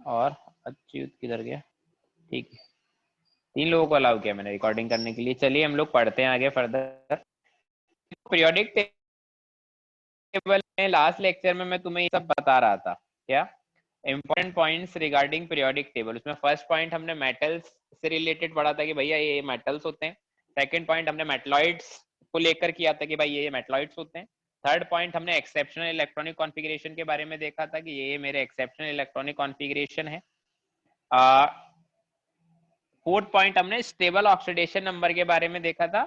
और अच्युत किधर गया? ठीक है, 3 लोगों को अलाउ किया मैंने रिकॉर्डिंग करने के लिए। चलिए हम लोग पढ़ते हैं आगे फर्दर। पीरियोडिक टेबल में लास्ट लेक्चर में मैं तुम्हें ये सब बता रहा था, क्या important points regarding periodic table. उसमें फर्स्ट पॉइंट हमने मेटल्स से रिलेटेड पढ़ा था कि भैया ये मेटल्स होते हैं। सेकंड पॉइंट हमने मेटलॉइड्स को लेकर किया था कि भाई ये मेटलॉइड्स होते हैं। थर्ड पॉइंट हमने एक्सेप्शनल इलेक्ट्रॉनिक कॉन्फ़िगरेशन के बारे में देखा था कि ये मेरे एक्सेप्शनल इलेक्ट्रॉनिक कॉन्फ़िगरेशन है। फोर्थ पॉइंट हमने स्टेबल ऑक्सीडेशन नंबर के बारे में देखा था।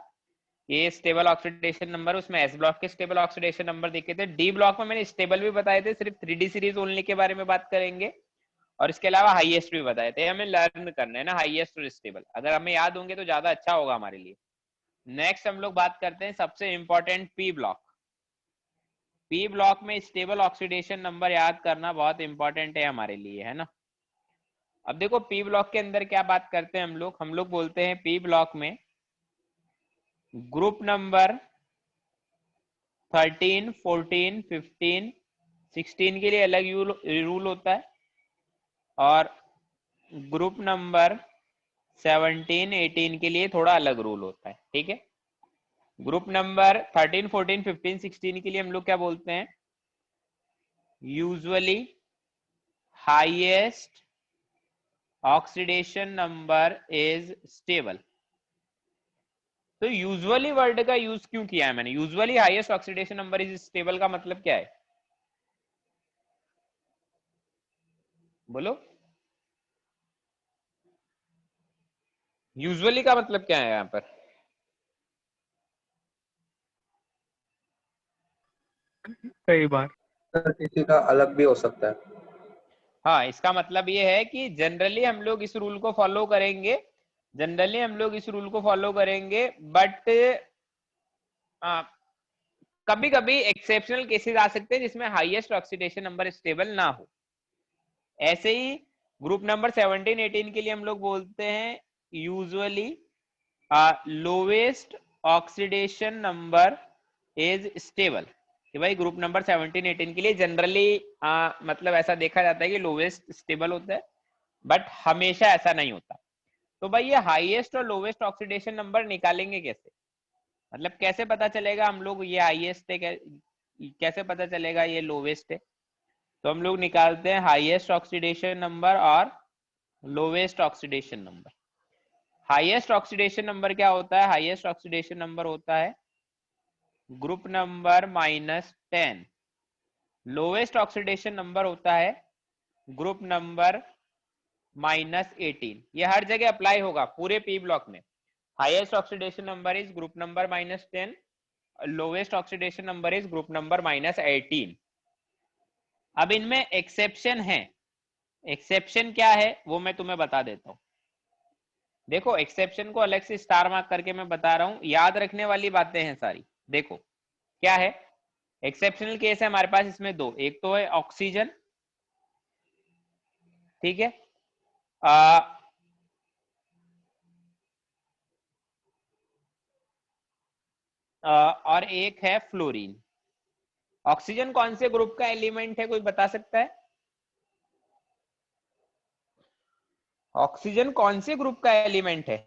ये स्टेबल ऑक्सीडेशन नंबर, उसमें एस ब्लॉक के स्टेबल ऑक्सीडेशन नंबर देखे थे। डी ब्लॉक में मैंने स्टेबल भी बताए थे, सिर्फ 3D सीरीज ओनली के बारे में बात करेंगे। और इसके अलावा हाईएस्ट भी बताए थे, हमें लर्न करना है ना हाईएस्ट और स्टेबल। अगर हमें याद होंगे तो ज्यादा अच्छा होगा हमारे लिए। नेक्स्ट हम लोग बात करते हैं सबसे important P block. P block में स्टेबल ऑक्सीडेशन नंबर याद करना बहुत इंपॉर्टेंट है हमारे लिए, है ना। अब देखो पी ब्लॉक के अंदर क्या बात करते हैं हम लोग बोलते हैं पी ब्लॉक में ग्रुप नंबर 13, 14, 15, 16 के लिए अलग रूल होता है, और ग्रुप नंबर 17, 18 के लिए थोड़ा अलग रूल होता है। ठीक है, ग्रुप नंबर 13, 14, 15, 16 के लिए हम लोग क्या बोलते हैं, usually highest oxidation number is stable. तो यूजुअली वर्ड का यूज क्यों किया है मैंने? Usually highest oxidation number is stable का मतलब क्या है, बोलो। यूजुअली का मतलब क्या है यहाँ पर? कई बार सर किसी का अलग भी हो सकता है। हाँ, इसका मतलब ये है कि जनरली हम लोग इस रूल को फॉलो करेंगे, जनरली हम लोग इस रूल को फॉलो करेंगे, बट कभी कभी एक्सेप्शनल केसेस आ सकते हैं जिसमें हाईएस्ट ऑक्सीडेशन नंबर स्टेबल ना हो। ऐसे ही ग्रुप नंबर 17, 18 के लिए हम लोग बोलते हैं usually lowest oxidation number is stable. कि भाई ग्रुप नंबर 17, 18 के लिए जनरली मतलब ऐसा देखा जाता है कि लोवेस्ट स्टेबल होता है, बट हमेशा ऐसा नहीं होता। तो भाई ये हाईएस्ट और लोवेस्ट ऑक्सीडेशन नंबर निकालेंगे कैसे? मतलब कैसे पता चलेगा हम लोग ये हाईएस्ट है, कैसे पता चलेगा ये लोवेस्ट है? तो हम लोग निकालते हैं हाईएस्ट ऑक्सीडेशन नंबर और lowest oxidation number. Highest oxidation number क्या होता है? हाईएस्ट ऑक्सीडेशन नंबर होता है group number -10। Lowest oxidation number होता है ग्रुप नंबर -18। ये हर जगह अप्लाई होगा पूरे पी ब्लॉक में। Highest oxidation number is group number -10, lowest oxidation number is group number -18। अब इनमें एक्सेप्शन है। एक्सेप्शन क्या है वो मैं तुम्हें बता देता हूं। देखो एक्सेप्शन को अलग से स्टार मार्क करके मैं बता रहा हूं, याद रखने वाली बातें हैं सारी। देखो क्या है, एक्सेप्शनल केस है हमारे पास इसमें दो। एक तो है ऑक्सीजन, ठीक है, और एक है फ्लोरीन। ऑक्सीजन कौन से ग्रुप का एलिमेंट है, कोई बता सकता है? ऑक्सीजन कौन से ग्रुप का एलिमेंट है?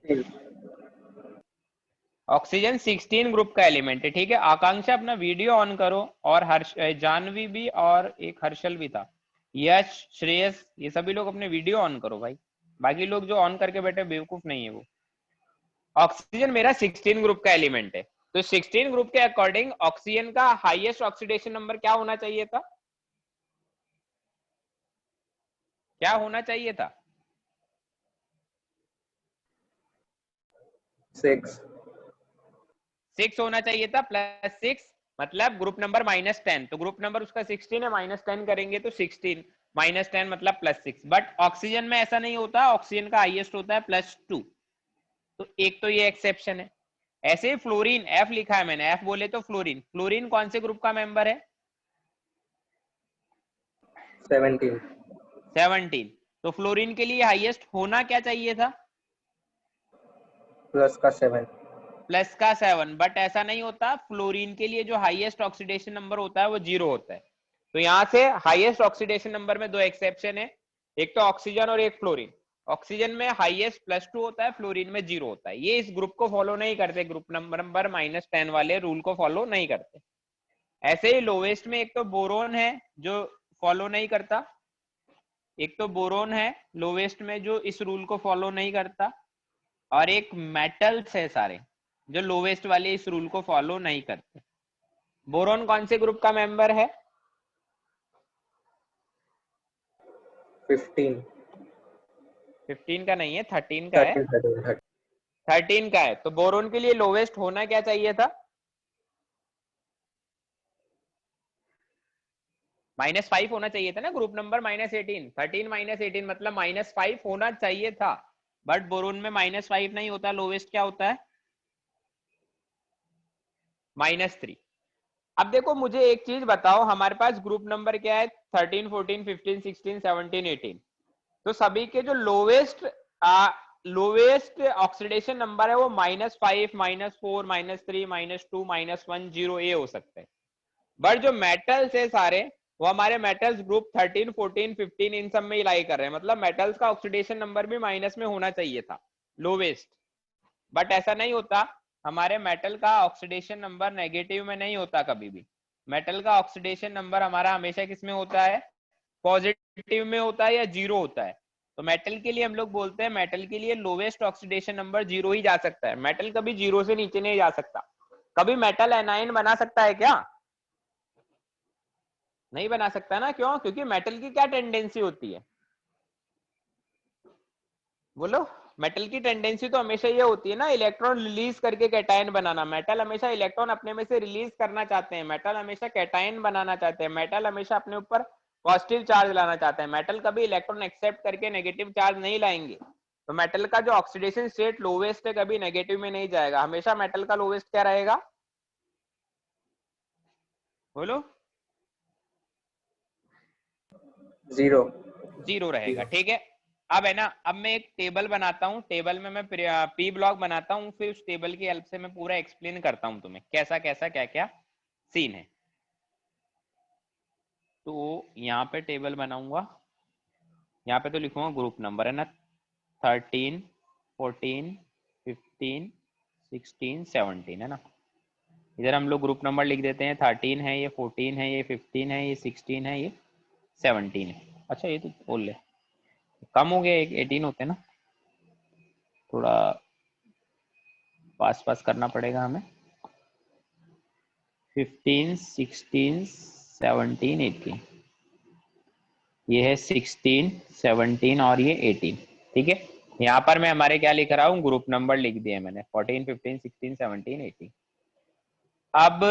ऑक्सीजन 16 ग्रुप का एलिमेंट है। ठीक है, आकांक्षा अपना वीडियो ऑन करो, और हर्ष, जानवी भी, और एक हर्षल भी था, यश, श्रेयस, ये सभी लोग अपने वीडियो ऑन करो भाई। बाकी लोग जो ऑन करके बैठे बेवकूफ नहीं है वो। ऑक्सीजन मेरा 16 ग्रुप का एलिमेंट है, तो 16 ग्रुप के अकॉर्डिंग ऑक्सीजन का हाईएस्ट ऑक्सीडेशन नंबर क्या होना चाहिए था? क्या होना चाहिए था? 6 होना चाहिए था, +6 मतलब ग्रुप नंबर -10। तो ग्रुप नंबर उसका 16 है, -10 करेंगे तो 16, -10 मतलब +6। बट ऑक्सीजन में ऐसा नहीं होता, ऑक्सीजन का हाईएस्ट होता है +2। तो एक तो ये एक्सेप्शन है। ऐसे ही फ्लोरीन, एफ लिखा है मैंने, एफ बोले तो फ्लोरीन। फ्लोरीन कौन से ग्रुप का मेंबर है? 17। तो फ्लोरीन के लिए हाईएस्ट होना क्या चाहिए था? +7। +7, बट ऐसा नहीं होता। फ्लोरीन के लिए जो हाईएस्ट ऑक्सीडेशन नंबर होता है वो 0 होता है। तो यहां से हाईएस्ट ऑक्सीडेशन नंबर में दो एक्सेप्शन है। एक तो ऑक्सीजन और एक फ्लोरीन। ऑक्सीजन में हाईएस्ट +2 होता है, फ्लोरीन में 0 होता है। ये इस ग्रुप को फॉलो नहीं करते, ग्रुप नंबर -10 वाले रूल को फॉलो नहीं करते। ऐसे ही लोवेस्ट में एक तो बोरोन है जो फॉलो नहीं करता, एक तो बोरोन है लोवेस्ट में जो इस रूल को फॉलो नहीं करता, और एक मेटल्स है सारे जो लोवेस्ट वाले इस रूल को फॉलो नहीं करते। बोरोन कौन से ग्रुप का मेंबर है? 15 15 का नहीं है, 13 का है। 13 13 का है। तो बोरोन के लिए लोवेस्ट होना क्या चाहिए था? -5 होना चाहिए था ना, ग्रुप नंबर -18। 13 -18 मतलब -5 होना चाहिए था, बट बोरोन में -5 नहीं होता, लोवेस्ट क्या होता है? -3। अब देखो मुझे एक चीज बताओ, हमारे पास ग्रुप नंबर क्या है? 13, 14, 15, 16, 17, 18। तो सभी के जो लोवेस्ट ऑक्सीडेशन नंबर है वो -5, -4, -3, -2, -1, 0 ये हो सकते हैं। बट जो मेटल्स है सारे, वो हमारे मेटल्स ग्रुप 13, 14, 15 इन सब में लाई कर रहे हैं। मतलब मेटल्स का ऑक्सीडेशन नंबर भी माइनस में होना चाहिए था, लोवेस्ट। बट ऐसा नहीं होता, हमारे मेटल का ऑक्सीडेशन नंबर नेगेटिव में नहीं होता कभी भी। मेटल का ऑक्सीडेशन नंबर हमारा हमेशा किस में होता है? पॉजिटिव में होता है या 0 होता है। तो मेटल के लिए हम लोग बोलते हैं, मेटल के लिए लोवेस्ट ऑक्सीडेशन नंबर 0 ही जा सकता है। मेटल कभी 0 से नीचे नहीं जा सकता। कभी मेटल एनाइन बना सकता है क्या? नहीं बना सकता ना। क्यों? क्योंकि मेटल की क्या टेंडेंसी होती है? बोलो। मेटल की टेंडेंसी तो हमेशा ये होती है ना, इलेक्ट्रॉन रिलीज करके कैटायन बनाना। मेटल हमेशा इलेक्ट्रॉन अपने में से रिलीज करना चाहते हैं, मेटल हमेशा कैटायन बनाना चाहते हैं, मेटल हमेशा अपने ऊपर पॉजिटिव चार्ज लाना चाहते हैं। मेटल कभी इलेक्ट्रॉन एक्सेप्ट करके नेगेटिव चार्ज नहीं लाएंगे। तो मेटल का जो ऑक्सीडेशन स्टेट लोवेस्ट है, कभी नेगेटिव में नहीं जाएगा। हमेशा मेटल का लोवेस्ट क्या रहेगा? बोलो। 0 0 रहेगा। ठीक है। अब है ना, अब मैं एक टेबल बनाता हूँ, टेबल में मैं पी ब्लॉक बनाता हूँ, फिर उस टेबल की हेल्प से मैं पूरा एक्सप्लेन करता हूँ तुम्हें कैसा कैसा क्या क्या सीन है। तो यहाँ पे टेबल बनाऊंगा, यहाँ पे तो लिखूंगा ग्रुप नंबर है ना, 13, 14, 15, 16, 17 है ना। इधर हम लोग ग्रुप नंबर लिख देते हैं, 13 है ये, 14 है ये, 15 है ये, 16 है ये, 17 है। अच्छा ये तो बोल ले, कम हो गया, 18 होते ना, थोड़ा पास पास करना पड़ेगा हमें। 15, 16, 17, 18, ये है 16, 17 और ये 18। ठीक है। यहाँ पर मैं हमारे क्या लिख रहा हूँ, ग्रुप नंबर लिख दिए मैंने, 14, 15, 16, 17, 18। अब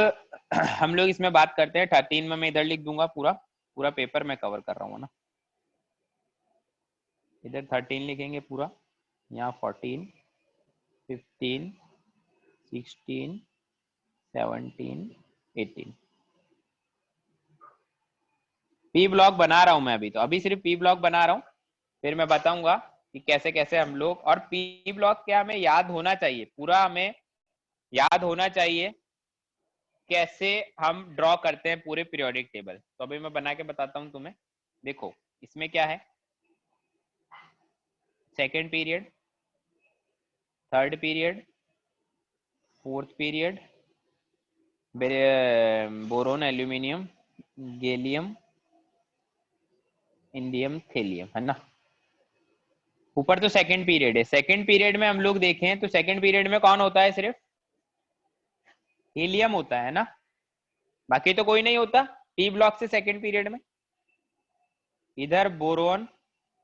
हम लोग इसमें बात करते हैं 13 में। मैं इधर लिख दूंगा, पूरा पूरा पेपर में कवर कर रहा हूँ ना। इधर 13 लिखेंगे पूरा, यहाँ 14, 15, 16, 17, 18। पी ब्लॉक बना रहा हूं मैं अभी, तो अभी सिर्फ पी ब्लॉक बना रहा हूं, फिर मैं बताऊंगा कि कैसे कैसे हम लोग, और पी ब्लॉक क्या हमें याद होना चाहिए, पूरा हमें याद होना चाहिए कैसे हम ड्रॉ करते हैं पूरे पीरियोडिक टेबल। तो अभी मैं बना के बताता हूं तुम्हें। देखो इसमें क्या है, second period, third period, fourth period, boron, aluminium, gallium, indium, thallium, है ना। ऊपर तो सेकंड पीरियड है। सेकंड पीरियड में हम लोग देखें तो सेकंड पीरियड में कौन होता है? सिर्फ हीलियम होता है ना, बाकी तो कोई नहीं होता पी ब्लॉक से सेकंड पीरियड में। इधर boron,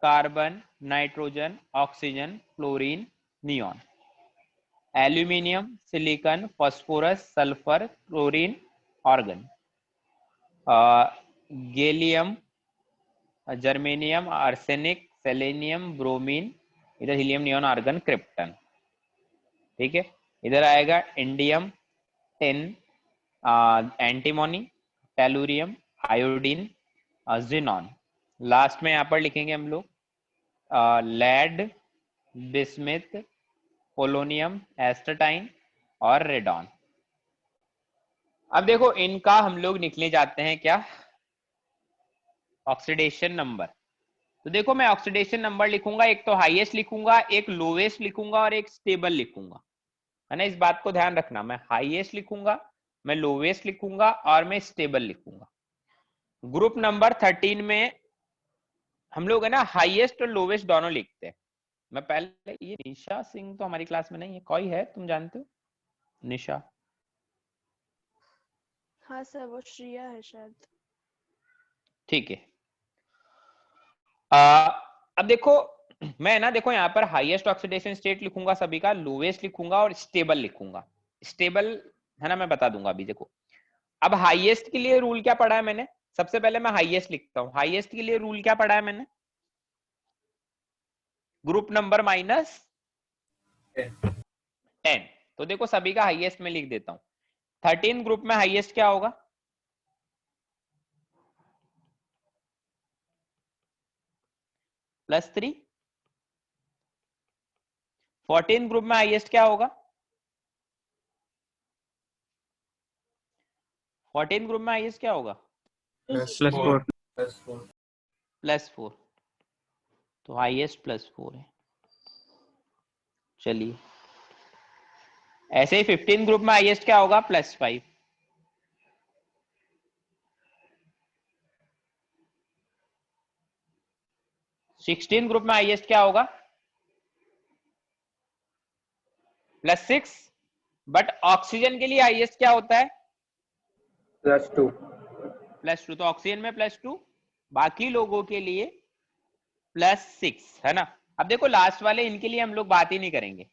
carbon, nitrogen, oxygen, fluorine, neon, aluminium, silicon, phosphorus, sulphur, chlorine, argon, gallium, germanium, arsenic, selenium, bromine, इधर हीलियम, नियॉन, आर्गन, क्रिप्टन। ठीक है। इधर आएगा indium, tin, antimony, tellurium, iodine, xenon. Last में यहाँ पर लिखेंगे हम लोग लेड, बिस्मिथ, पोलोनियम, एस्टटाइन और रेडॉन। अब देखो इनका हम लोग निकले जाते हैं क्या, ऑक्सीडेशन नंबर। तो देखो मैं ऑक्सीडेशन नंबर लिखूंगा, एक तो हाईएस्ट लिखूंगा, एक लोवेस्ट लिखूंगा और एक स्टेबल लिखूंगा, है ना। इस बात को ध्यान रखना, मैं हाईएस्ट लिखूंगा, मैं लोवेस्ट लिखूंगा और मैं स्टेबल लिखूंगा। ग्रुप नंबर 13 में हम लोग है ना हाईएस्ट और लोवेस्ट दोनों लिखते हैं। मैं पहले, ये निशा सिंह तो हमारी क्लास में नहीं है, कोई है तुम जानते हो? निशा? हाँ सर, वो श्रिया है शायद। ठीक है। अब देखो मैं ना, देखो यहाँ पर हाईएस्ट ऑक्सीडेशन स्टेट लिखूंगा सभी का, लोवेस्ट लिखूंगा और स्टेबल लिखूंगा। स्टेबल है ना, मैं बता दूंगा अभी। देखो अब हाईएस्ट के लिए रूल क्या पढ़ा है मैंने, सबसे पहले मैं हाईएस्ट लिखता हूं। हाईएस्ट के लिए रूल क्या पढ़ा है मैंने? Group number minus 10। तो देखो सभी का हाईएस्ट में लिख देता हूं। 13 ग्रुप में हाईएस्ट क्या होगा? +3। 14 ग्रुप में हाईएस्ट क्या होगा? 14 ग्रुप में हाईएस्ट क्या होगा? +4 +4। तो हाईएस्ट +4 है। चलिए ऐसे ही 15 ग्रुप में हाईएस्ट क्या होगा? +5। 16 ग्रुप में हाईएस्ट क्या होगा? +6। बट ऑक्सीजन के लिए हाईएस्ट क्या होता है? +2। +2। तो ऑक्सीजन में +2, बाकी लोगों के लिए +6, है ना। अब देखो लास्ट वाले, इनके लिए हम लोग बात ही नहीं करेंगे।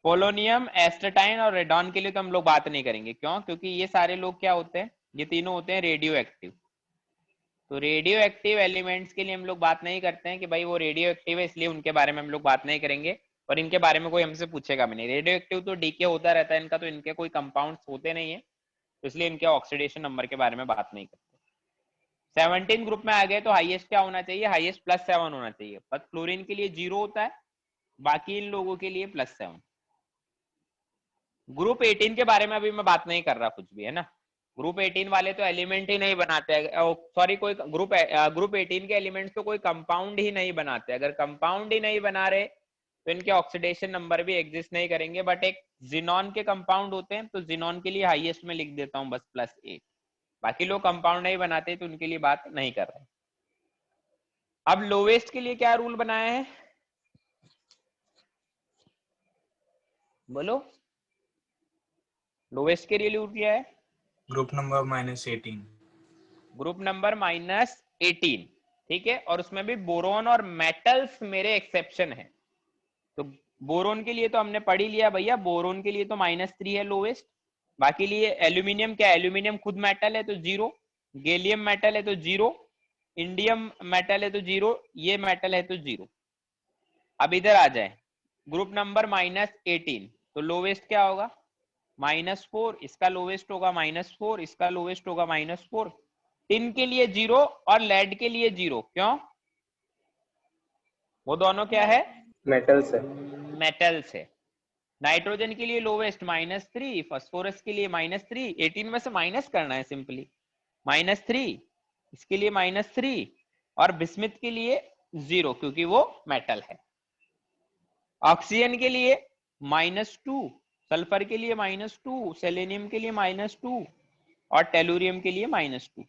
पोलोनियम, एस्टेटाइन और रेडॉन के लिए तो हम लोग बात नहीं करेंगे। क्यों? क्योंकि ये सारे लोग क्या होते हैं, ये तीनों होते हैं रेडियो एक्टिव। तो रेडियो एक्टिव एलिमेंट्स के लिए हम लोग बात नहीं करते हैं कि भाई वो रेडियो एक्टिव है, इसलिए उनके बारे में हम लोग बात नहीं करेंगे और इनके बारे में कोई हमसे पूछेगा भी नहीं। रेडियो एक्टिव तो डीके होता रहता है इनका, तो इनके कोई कंपाउंड्स होते नहीं है, तो इसलिए इनके ऑक्सीडेशन नंबर के बारे में बात नहीं करते। 17 ग्रुप में आ गए तो हाईएस्ट क्या होना चाहिए? हाईएस्ट +7 होना चाहिए। बस फ्लोरीन के लिए 0 होता है, बाकी इन लोगों के लिए +7। ग्रुप 18 के बारे में अभी मैं बात नहीं कर रहा कुछ भी, है ना। ग्रुप 18 वाले तो एलिमेंट ही नहीं बनाते, सॉरी कोई ग्रुप 18 के एलिमेंट्स तो कोई कंपाउंड ही नहीं बनाते। अगर कंपाउंड ही नहीं बना रहे तो इनके ऑक्सीडेशन नंबर भी एग्जिस्ट नहीं करेंगे। बट एक जिनॉन के कंपाउंड होते हैं, तो जिनॉन के लिए हाईएस्ट में लिख देता हूं बस +8। बाकी लोग कंपाउंड नहीं बनाते तो उनके लिए बात नहीं कर रहे। अब लोवेस्ट के लिए क्या रूल बनाया है, बोलो? लोवेस्ट के लिए रूल क्या है? Group number -18। ग्रुप नंबर -18, ठीक है। और उसमें भी बोरोन और मेटल्स मेरे एक्सेप्शन है। तो बोरोन के लिए तो हमने पढ़ ही लिया भैया, बोरोन के लिए तो -3 है लोवेस्ट। बाकी लिए एल्यूमिनियम क्या है? एल्यूमिनियम खुद मेटल है तो 0, गैलियम मेटल है तो 0, इंडियम मेटल है तो 0, ये मेटल है तो 0। अब इधर आ जाए, ग्रुप नंबर -18, तो लोवेस्ट क्या होगा? -4। इसका लोवेस्ट होगा -4, इसका लोवेस्ट होगा -4। टिन के लिए 0 और लेड के लिए 0। क्यों? वो दोनों क्या है? मेटल्स है। मेटल्स है। नाइट्रोजन के लिए लोवेस्ट -3, फास्फोरस के लिए -3, 18 में से माइनस करना है सिंपली, -3, इसके लिए -3 और बिस्मिथ के लिए 0 क्योंकि वो मेटल है। ऑक्सीजन के लिए -2, सल्फर के लिए -2, सेलेनियम के लिए -2 और टेलुरियम के लिए -2।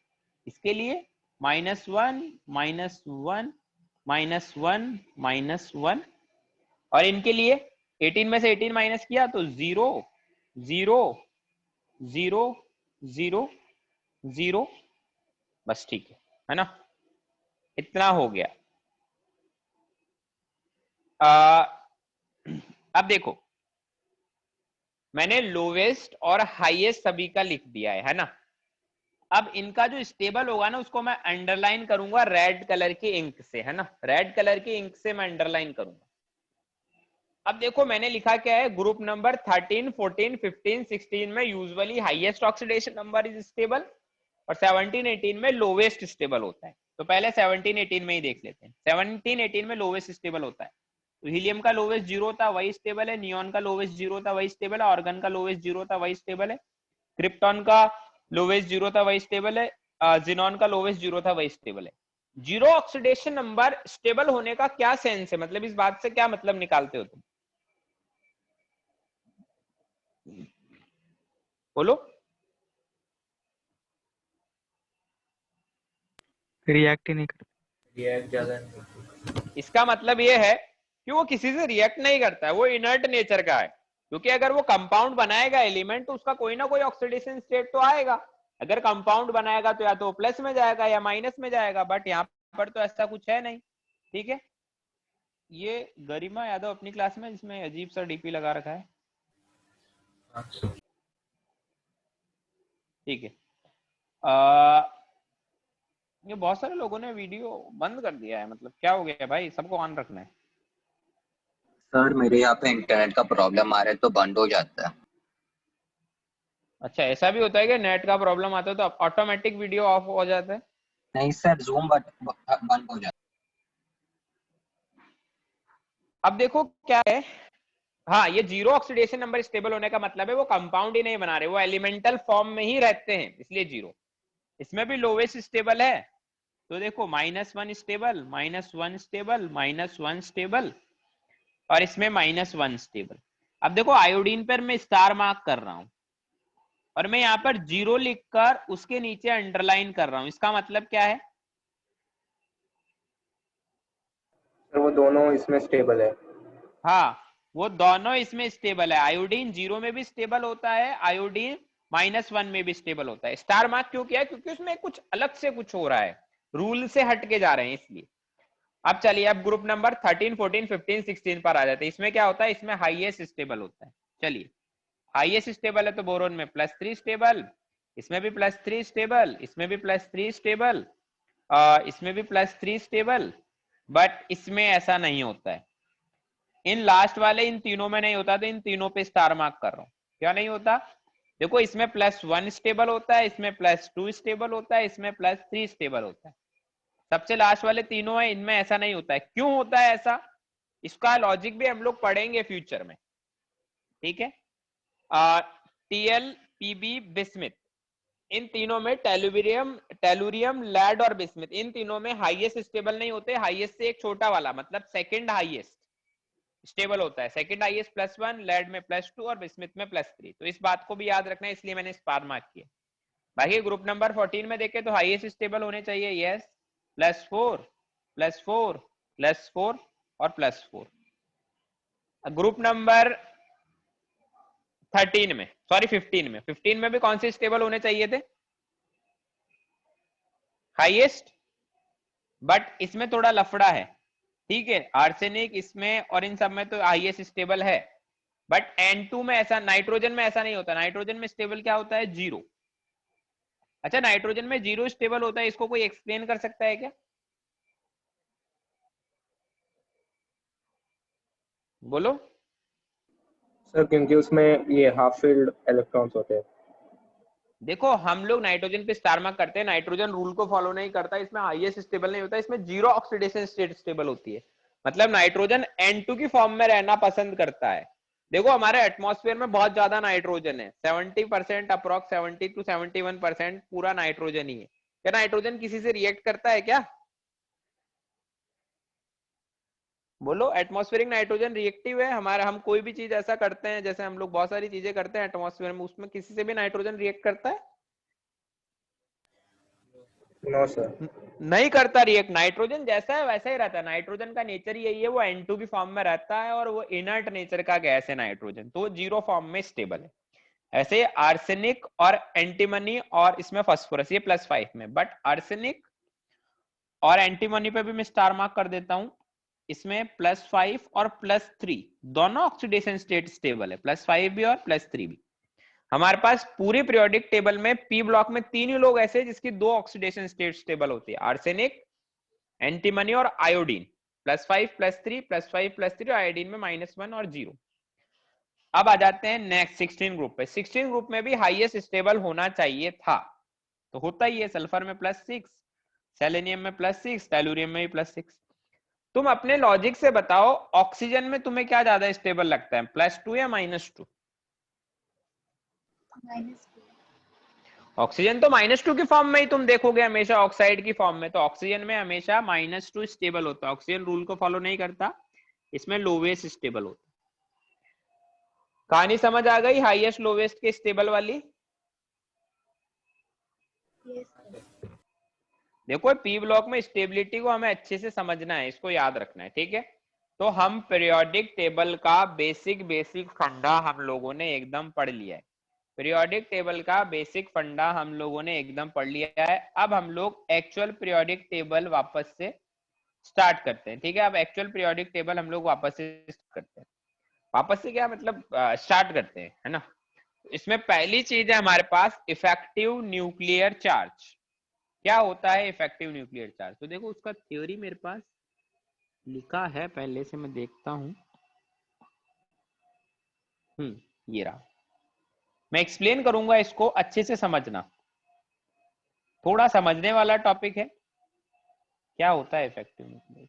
इसके लिए -1 -1 -1 -1 और इनके लिए 18 में से 18 माइनस किया तो 0 0 0 0 0। बस ठीक है ना, इतना हो गया। अब देखो मैंने लोवेस्ट और हाईएस्ट सभी का लिख दिया है ना। अब इनका जो स्टेबल होगा ना उसको मैं अंडरलाइन करूंगा रेड कलर की इंक से, है ना। रेड कलर की इंक से मैं अंडरलाइन करूंगा। अब देखो मैंने लिखा क्या है, ग्रुप नंबर 13, 14, 15, 16 में usually highest oxidation number is stable और 17, 18 में लोवेस्ट स्टेबल होता है। तो पहले 17, 18 में ही देख लेते हैं। 17, 18 में लोवेस्ट स्टेबल होता है। तो हीलियम का लोवेस्ट 0 था, वही स्टेबल है। नियॉन का लोवेस्ट 0 था, वही स्टेबल है। ऑर्गन का लोवेस्ट 0 था, वही स्टेबल है। क्रिप्टॉन का लोवेस्ट 0 था, वही स्टेबल है। जिनॉन का लोवेस्ट 0 था, वही स्टेबल है। जीरो ऑक्सीडेशन नंबर स्टेबल होने का क्या सेंस है, मतलब इस बात से क्या मतलब निकालते हो तुम, बोलो। रिएक्ट ही नहीं करता। रिएक्ट ज्यादा नहीं होती। इसका मतलब ये है कि वो किसी से रिएक्ट नहीं करता है, वो इनर्ट नेचर का है, क्योंकि अगर वो कंपाउंड बनाएगा एलिमेंट तो उसका कोई ना कोई ऑक्सीडेशन स्टेट तो आएगा। अगर कंपाउंड बनाएगा तो या तो प्लस में जाएगा या माइनस में जाएगा, बट यहाँ पर तो ऐसा कुछ है नहीं। ठीक है, ये गरिमा यादव अपनी क्लास में जिसमें अजीब सा डीपी लगा रखा है। ठीक है, ये बहुत सारे लोगों ने वीडियो बंद कर दिया है, मतलब क्या हो गया है भाई, सबको ऑन रखना है। सर मेरे यहाँ पे इंटरनेट का प्रॉब्लम आ रहा है तो बंद हो जाता है। अच्छा, ऐसा भी होता है कि नेट का प्रॉब्लम आता है तो ऑटोमेटिक वीडियो ऑफ हो जाता है? नहीं सर, जूम बंद हो जाता अब देखो क्या है, हाँ, ये जीरो ऑक्सीडेशन नंबर स्टेबल होने का मतलब है वो कंपाउंड ही नहीं बना रहे, वो एलिमेंटल फॉर्म में ही रहते हैं, इसलिए जीरो। इसमें भी लोवेस्ट स्टेबल है, तो देखो -1 स्टेबल, -1 स्टेबल, -1 स्टेबल, और इसमें -1 स्टेबल। अब देखो आयोडीन पर मैं स्टार मार्क कर रहा हूं और मैं यहाँ पर जीरो लिखकर उसके नीचे अंडरलाइन कर रहा हूं, इसका मतलब क्या है? सर वो दोनों इसमें स्टेबल है। हाँ, वो दोनों इसमें स्टेबल है। आयोडीन जीरो में भी स्टेबल होता है, आयोडीन -1 में भी स्टेबल होता है। स्टार मार्क क्यों किया है? क्योंकि उसमें कुछ अलग से कुछ हो रहा है, रूल से हट के जा रहे हैं इसलिए। अब चलिए, अब ग्रुप नंबर 13, 14, 15, 16 पर आ जाते हैं। इसमें क्या होता है? इसमें हाईएस्ट स्टेबल होता है। चलिए, हाईएस्ट स्टेबल है तो बोरोन में +3 स्टेबल, इसमें भी +3 स्टेबल, इसमें भी +3 स्टेबल, इसमें भी +3 स्टेबल, बट इसमें ऐसा नहीं होता है। इन लास्ट वाले इन तीनों में नहीं होता, तो इन तीनों पे स्टार मार्क कर रहा हूं। क्या नहीं होता? देखो, इसमें +1 स्टेबल होता है, इसमें +2 स्टेबल होता है, इसमें +3 स्टेबल होता है। सबसे लास्ट वाले तीनों है, इनमें ऐसा नहीं होता है। क्यों होता है ऐसा? इसका लॉजिक भी हम लोग पढ़ेंगे फ्यूचर में। ठीक है, टीएल, पीबी, बिस्मिथ, इन तीनों में टेलुरियम, लैड और बिस्मिथ, इन तीनों में हाईएस्ट स्टेबल नहीं होते। हाईएस्ट से एक छोटा वाला, मतलब सेकंड हाईएस्ट स्टेबल होता है। सेकंड हाईएस्ट +1, लैड में +2 और बिस्मिथ में +3। तो इस बात को भी याद रखना है, इसलिए मैंने स्टार मार्क किया। बाकी ग्रुप नंबर 14 में देखें तो हाईएस्ट स्टेबल होने चाहिए, यस, +4, +4, +4 और +4। ग्रुप नंबर 13 में, सॉरी 15 में भी कौन से स्टेबल होने चाहिए थे? हाईएस्ट, बट इसमें थोड़ा लफड़ा है। ठीक है, आर्सेनिक इसमें और इन सब में तो हाईएस्ट स्टेबल है, बट N2 में ऐसा, नाइट्रोजन में ऐसा नहीं होता। नाइट्रोजन में स्टेबल क्या होता है? 0। अच्छा, नाइट्रोजन में 0 स्टेबल होता है, इसको कोई एक्सप्लेन कर सकता है क्या? बोलो। सर क्योंकि उसमें ये हाफ फील्ड इलेक्ट्रॉन्स होते हैं। देखो, हम लोग नाइट्रोजन पे स्टार मार्क करते हैं, नाइट्रोजन रूल को फॉलो नहीं करता, इसमें हाईएस्ट स्टेबल नहीं होता, इसमें जीरो ऑक्सीडेशन स्टेट स्टेबल होती है। मतलब नाइट्रोजन N2 की फॉर्म में रहना पसंद करता है। देखो, हमारे एटमॉस्फेयर में बहुत ज्यादा नाइट्रोजन है, 70% अप्रोक्स 70 to 71% पूरा नाइट्रोजन ही है। क्या नाइट्रोजन किसी से रिएक्ट करता है क्या? बोलो, एटमॉस्फेरिक नाइट्रोजन रिएक्टिव है हमारा। हम कोई भी चीज ऐसा करते हैं, जैसे हम लोग बहुत सारी चीजें करते हैं एटमॉस्फेयर में, उसमें किसी से भी नाइट्रोजन रिएक्ट करता है? No sir. नहीं करता रिएक्ट। नाइट्रोजन जैसा है वैसा ही रहता है, नाइट्रोजन का नेचर यही है, वो N2 की फॉर्म में रहता है और वो इनर्ट नेचर का गैस है नाइट्रोजन, तो जीरो फॉर्म में स्टेबल है। ऐसे आर्सेनिक और एंटीमनी और इसमें फास्फोरस, ये +5 में, बट आर्सेनिक और एंटीमनी पे भी मैं स्टार मार्क कर देता हूं। इसमें +5 और +3 दोनों ऑक्सीडेशन स्टेट स्टेबल है, +5 भी और +3 भी। हमारे पास पूरी पीरियोडिक टेबल में पी ब्लॉक में 3 ही लोग ऐसे जिसकी 2 ऑक्सीडेशन स्टेट स्टेबल होती है, आर्सेनिक, एंटीमनी और आयोडीन। +5, +3, +5, +3, आयोडीन में -1 और 0। अब आ जाते हैं नेक्स्ट 16 ग्रुप पे। 16 ग्रुप में भी हाईएस्ट स्टेबल होना चाहिए था, तो होता ही है। सल्फर में +6, सेलेनियम में +6, टेलुरियम में भी +6। तुम अपने लॉजिक से बताओ, ऑक्सीजन में तुम्हें क्या ज्यादा स्टेबल लगता है, +2 या -2? ऑक्सीजन तो -2 की फॉर्म में ही तुम देखोगे हमेशा, ऑक्साइड की फॉर्म में। तो ऑक्सीजन में हमेशा -2 स्टेबल होता है, ऑक्सीजन रूल को फॉलो नहीं करता, इसमें लोवेस्ट स्टेबल होता है। कहानी समझ आ गई हाईएस्ट लोवेस्ट के स्टेबल वाली? देखो पी ब्लॉक में स्टेबिलिटी को हमें अच्छे से समझना है, इसको याद रखना है, ठीक है। तो हम पीरियोडिक टेबल का बेसिक फंडा हम लोगों ने एकदम पढ़ लिया है। पीरियोडिक टेबल का बेसिक फंडा हम लोगों ने एकदम पढ़ लिया है। अब हम लोग एक्चुअल पीरियोडिक टेबल वापस से स्टार्ट करते हैं, ठीक है। अब एक्चुअल पीरियोडिक टेबल हम लोग वापस से करते हैं। वापस से क्या मतलब स्टार्ट करते हैं, है ना। इसमें पहली चीज है हमारे पास इफेक्टिव न्यूक्लियर चार्ज। क्या होता है इफेक्टिव न्यूक्लियर चार्ज? तो देखो उसका थ्योरी मेरे पास लिखा है, पहले से मैं देखता हूं। ये रहा। मैं एक्सप्लेन करूंगा इसको, अच्छे से समझना, थोड़ा समझने वाला टॉपिक है। क्या होता है इफेक्टिव न्यूक्लियर?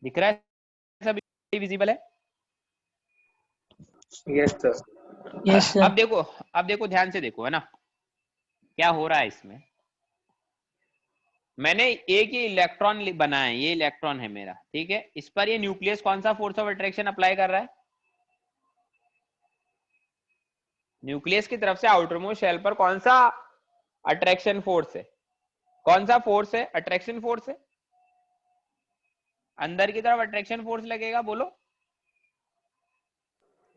दिख रहा है सभी? विजिबल है? Yes sir. Yes sir. अब देखो ध्यान से देखो, है ना क्या हो रहा है इसमें। मैंने एक ही इलेक्ट्रॉन बनाया है, ये इलेक्ट्रॉन है मेरा, ठीक है। इस पर ये न्यूक्लियस कौन सा फोर्स ऑफ अट्रैक्शन अप्लाई कर रहा है? न्यूक्लियस की तरफ से आउटरमोस्ट शेल पर कौन सा अट्रैक्शन फोर्स है? कौन सा फोर्स है? अट्रैक्शन फोर्स है। अंदर की तरफ अट्रैक्शन फोर्स लगेगा, बोलो।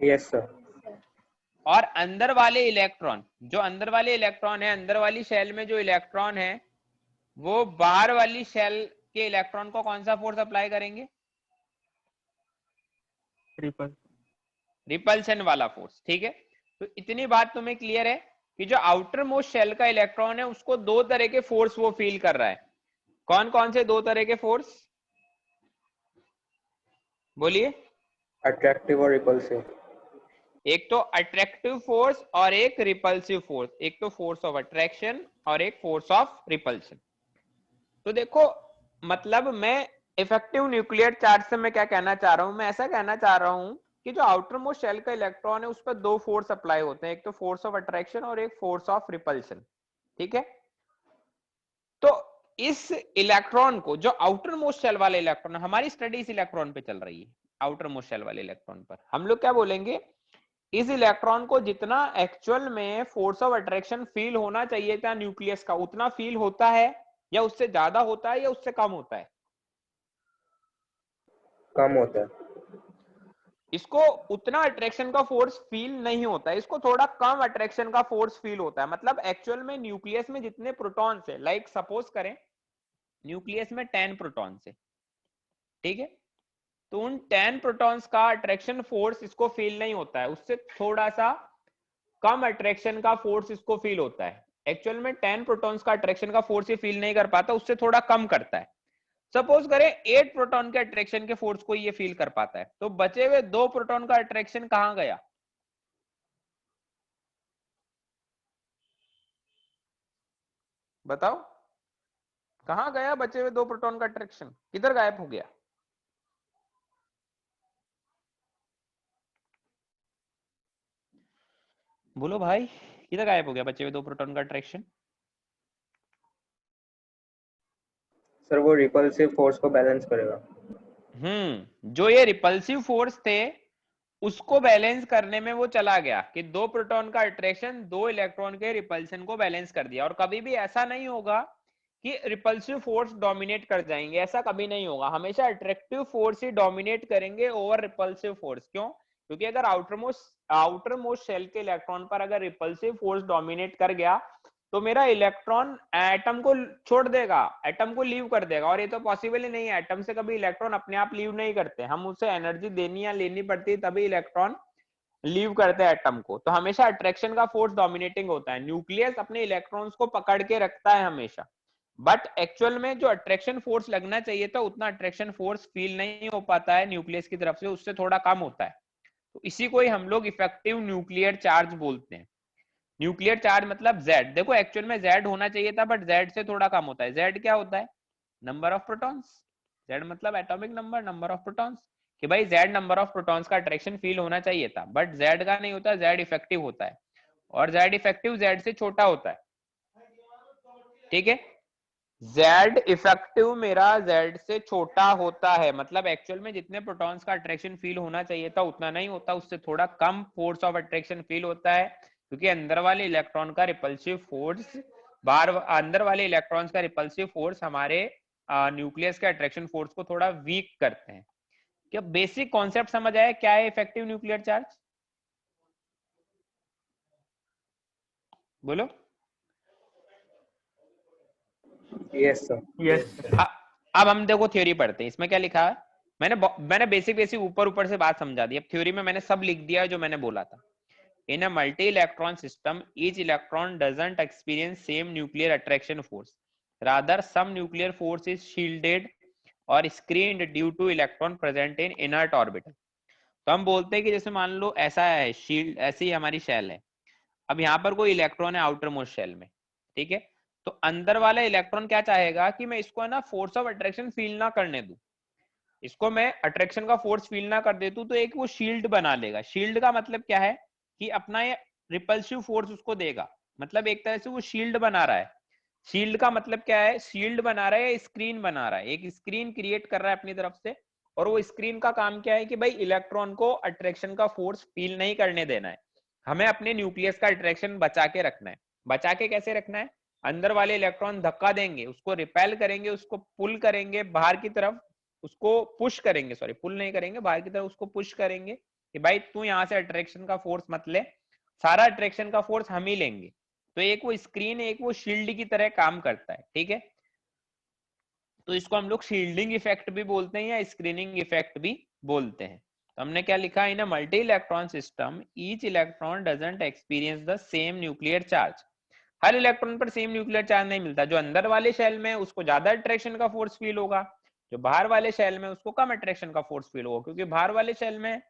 Yes sir. और अंदर वाले इलेक्ट्रॉन, जो अंदर वाले इलेक्ट्रॉन है, अंदर वाली शेल में जो इलेक्ट्रॉन है, वो बाहर वाली शेल के इलेक्ट्रॉन को कौन सा फोर्स अप्लाई करेंगे? रिपल्शन वाला फोर्स, ठीक है। तो इतनी बात तुम्हें क्लियर है कि जो आउटर मोस्ट शेल का इलेक्ट्रॉन है उसको दो तरह के फोर्स वो फील कर रहा है। कौन कौन से दो तरह के फोर्स? बोलिए। अट्रैक्टिव और रिपल्सिव। एक तो अट्रैक्टिव फोर्स और एक रिपल्सिव फोर्स। एक तो फोर्स ऑफ अट्रैक्शन और एक फोर्स ऑफ रिपल्शन। तो देखो मतलब मैं इफेक्टिव न्यूक्लियर चार्ज से मैं क्या कहना चाह रहा हूं, मैं ऐसा कहना चाह रहा हूं कि जो आउटर मोस्ट शेल का इलेक्ट्रॉन है उस पर दो फोर्स अप्लाई होते हैं, एक तो फोर्स ऑफ अट्रैक्शन और एक फोर्स ऑफ रिपल्शन, ठीक है। तो इस इलेक्ट्रॉन को, जो आउटर मोस्ट शेल वाले इलेक्ट्रॉन, हमारी स्टडी इस इलेक्ट्रॉन पे चल रही है, आउटर मोस्ट शेल वाले इलेक्ट्रॉन पर, हम लोग क्या बोलेंगे, इस इलेक्ट्रॉन को जितना एक्चुअल में फोर्स ऑफ अट्रैक्शन फील होना चाहिए था न्यूक्लियस का, उतना फील होता है या उससे ज्यादा होता है या उससे कम होता है? कम होता है। इसको उतना अट्रैक्शन का फोर्स फील नहीं होता है, इसको थोड़ा कम अट्रैक्शन का फोर्स फील होता है। मतलब एक्चुअल में न्यूक्लियस में जितने प्रोटॉन्स है, लाइक सपोज करें न्यूक्लियस में 10 प्रोटॉन्स है, ठीक है। तो उन 10 प्रोटॉन्स का अट्रैक्शन फोर्स इसको फील नहीं होता है, उससे थोड़ा सा कम अट्रैक्शन का फोर्स इसको फील होता है। एक्चुअल में 10 प्रोटॉन्स का अट्रैक्शन का फोर्स ये फील नहीं कर पाता, उससे थोड़ा कम करता है। सपोज करें 8 प्रोटॉन के अट्रैक्शन के फोर्स को ये फील कर पाता है, तो बचे हुए 2 प्रोटॉन का अट्रैक्शन कहां गया? बताओ कहां गया बचे हुए 2 प्रोटॉन का अट्रैक्शन? किधर गायब हो गया? बोलो भाई, किधर गायब हो गया बचे हुए 2 प्रोटॉन का अट्रैक्शन? सर वो रिपल्सिव फोर्स को बैलेंस करेगा। जो ये रिपल्सिव फोर्स थे उसको बैलेंस करने में वो चला गया कि 2 प्रोटॉन का अट्रैक्शन 2 इलेक्ट्रॉन के रिपल्शन को बैलेंस कर दिया। और कभी भी ऐसा नहीं होगा कि रिपल्सिव फोर्स डोमिनेट कर जाएंगे, ऐसा कभी नहीं होगा। हमेशा अट्रैक्टिव फोर्स ही डोमिनेट करेंगे ओवर रिपल्सिव फोर्स। क्यों? क्योंकि अगर आउटर मोस्ट शेल के इलेक्ट्रॉन पर अगर रिपल्सिव फोर्स डोमिनेट कर गया तो मेरा इलेक्ट्रॉन एटम को छोड़ देगा, एटम को लीव कर देगा। और ये तो पॉसिबल ही नहीं है, एटम से कभी इलेक्ट्रॉन अपने आप लीव नहीं करते, हम उसे एनर्जी देनी या लेनी पड़ती है तभी इलेक्ट्रॉन लीव करते हैं एटम को। तो हमेशा अट्रैक्शन का फोर्स डोमिनेटिंग होता है। न्यूक्लियस अपने इलेक्ट्रॉन्स को पकड़ के रखता है हमेशा, बट एक्चुअल में जो अट्रैक्शन फोर्स लगना चाहिए था उतना अट्रैक्शन फोर्स फील नहीं हो पाता है न्यूक्लियस की तरफ से, उससे थोड़ा कम होता है। तो इसी को ही हम लोग इफेक्टिव न्यूक्लियर चार्ज बोलते हैं। न्यूक्लियर चार्ज मतलब Z। देखो एक्चुअल में Z होना चाहिए था बट Z से थोड़ा कम होता है। Z क्या होता है? Number of protons. Z मतलब atomic number, number of protons, कि भाई Z नंबर ऑफ प्रोटॉन्स का अट्रैक्शन फील होना चाहिए था, बट Z का नहीं होता, Z इफेक्टिव होता है, और Z इफेक्टिव Z से छोटा होता है, ठीक है। Z इफेक्टिव मेरा Z से छोटा होता है, मतलब एक्चुअल में जितने प्रोटॉन्स का अट्रैक्शन फील होना चाहिए था उतना नहीं होता, उससे थोड़ा कम फोर्स ऑफ अट्रैक्शन फील होता है, क्योंकि अंदर वाले इलेक्ट्रॉन का रिपल्सिव फोर्स, बाहर अंदर वाले इलेक्ट्रॉन्स का रिपल्सिव फोर्स हमारे न्यूक्लियस के अट्रैक्शन फोर्स को थोड़ा वीक करते हैं। क्या बेसिक कॉन्सेप्ट समझ आया क्या है इफेक्टिव न्यूक्लियर चार्ज? बोलो। Yes sir. यस अब हम देखो थ्योरी पढ़ते हैं, इसमें क्या लिखा है, मैंने बेसिक ऊपर से बात समझा दी, अब थ्योरी में मैंने सब लिख दिया जो मैंने बोला था। In a multi-electron system, each electron doesn't experience same nuclear attraction force. Rather, some nuclear force is shielded or screened due to electron present in inert orbital. तो हम बोलते हैं कि जैसे मान लो ऐसा है शील्ड, ऐसी ही हमारी शेल है, अब यहाँ पर कोई इलेक्ट्रॉन है आउटर मोस्ट शेल में, ठीक है, तो अंदर वाला इलेक्ट्रॉन क्या चाहेगा कि मैं इसको है ना फोर्स ऑफ अट्रैक्शन फील ना करने दूं, इसको मैं अट्रैक्शन का फोर्स फील ना कर देतू, तो एक वो शील्ड बना लेगा। शील्ड का मतलब क्या है कि अपना ये रिपल्सिव फोर्स उसको देगा, मतलब एक तरह से वो शील्ड बना रहा है। शील्ड का मतलब क्या है, शील्ड बना रहा है या स्क्रीन बना रहा है, एक स्क्रीन क्रिएट कर रहा है अपनी तरफ से, और वो स्क्रीन का काम क्या है कि भाई इलेक्ट्रॉन को अट्रैक्शन का फोर्स फील नहीं करने देना है, हमें अपने न्यूक्लियस का अट्रैक्शन बचा के रखना है। बचा के कैसे रखना है, अंदर वाले इलेक्ट्रॉन धक्का देंगे, उसको रिपेल करेंगे, उसको पुल करेंगे बाहर की तरफ, उसको पुश करेंगे, सॉरी पुल नहीं करेंगे, बाहर की तरफ उसको पुश करेंगे कि भाई तू यहाँ से अट्रैक्शन का फोर्स मत ले, सारा अट्रैक्शन का फोर्स हम ही लेंगे। तो एक वो स्क्रीन, एक वो शील्ड की तरह काम करता है, ठीक है। तो इसको हम लोग शील्डिंग इफेक्ट भी बोलते हैं या स्क्रीनिंग इफेक्ट भी बोलते हैं। तो हमने क्या लिखा, in a multi electron system each electron doesn't experience the same nuclear charge. हर इलेक्ट्रॉन पर सेम न्यूक्लियर चार्ज नहीं मिलता, जो अंदर वाले शेल में उसको ज्यादा अट्रैक्शन का फोर्स फील होगा, जो बाहर वाले शेल में उसको कम अट्रैक्शन का फोर्स फील होगा, क्योंकि बाहर वाले शेल में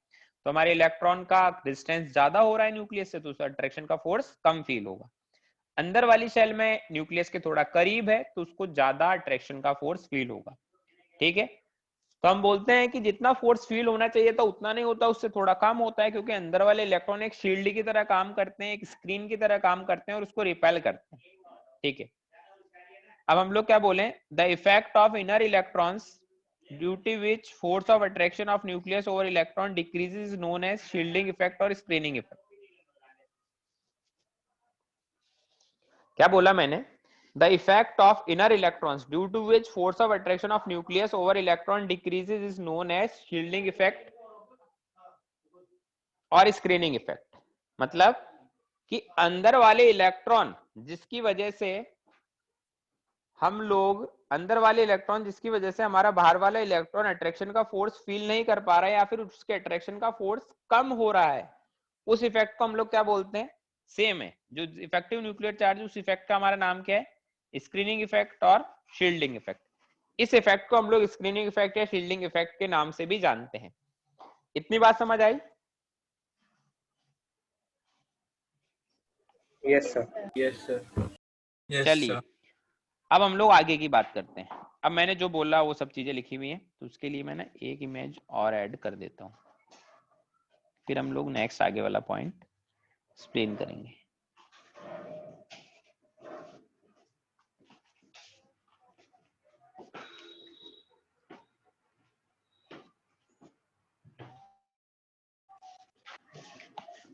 तो हमारे इलेक्ट्रॉन का डिस्टेंस ज्यादा हो रहा है न्यूक्लियस से, तो उसका अट्रैक्शन का फोर्स कम फील होगा। अंदर वाली शेल में न्यूक्लियस के थोड़ा करीब है तो उसको ज्यादा अट्रैक्शन का फोर्स फील होगा, ठीक है। तो हम बोलते हैं कि जितना फोर्स फील होना चाहिए था उतना नहीं होता, उससे थोड़ा कम होता है, क्योंकि अंदर वाले इलेक्ट्रॉन एक शील्ड की तरह काम करते हैं, एक स्क्रीन की तरह काम करते हैं और उसको रिपेल करते हैं, ठीक है। अब हम लोग क्या बोले, the effect of inner electrons due to which force of attraction of nucleus over electron decreases known as shielding effect और स्क्रीनिंग इफेक्ट। क्या बोला मैंने, the effect of inner electrons due to which force of attraction of nucleus over electron decreases is known as shielding effect और screening effect. मतलब कि अंदर वाले electron जिसकी वजह से हम लोग, अंदर वाले इलेक्ट्रॉन जिसकी वजह से हमारा बाहर वाला इलेक्ट्रॉन अट्रैक्शन का फोर्स फील नहीं कर पा रहा है या फिर उसके अट्रैक्शन का फोर्स कम हो रहा है, उस इफेक्ट को हम लोग क्या बोलते हैं, सेम है जो इफेक्टिव न्यूक्लियर चार्ज, उस इफेक्ट का हमारा नाम क्या है, स्क्रीनिंग इफेक्ट और शील्डिंग इफेक्ट। इस इफेक्ट को हम लोग स्क्रीनिंग इफेक्ट या शील्डिंग इफेक्ट के नाम से भी जानते हैं। इतनी बात समझ आई? Yes sir. यस चलिए सर। अब हम लोग आगे की बात करते हैं। अब मैंने जो बोला वो सब चीजें लिखी हुई हैं, तो उसके लिए मैं ना एक इमेज और ऐड कर देता हूँ, फिर हम लोग नेक्स्ट आगे वाला पॉइंट एक्सप्लेन करेंगे।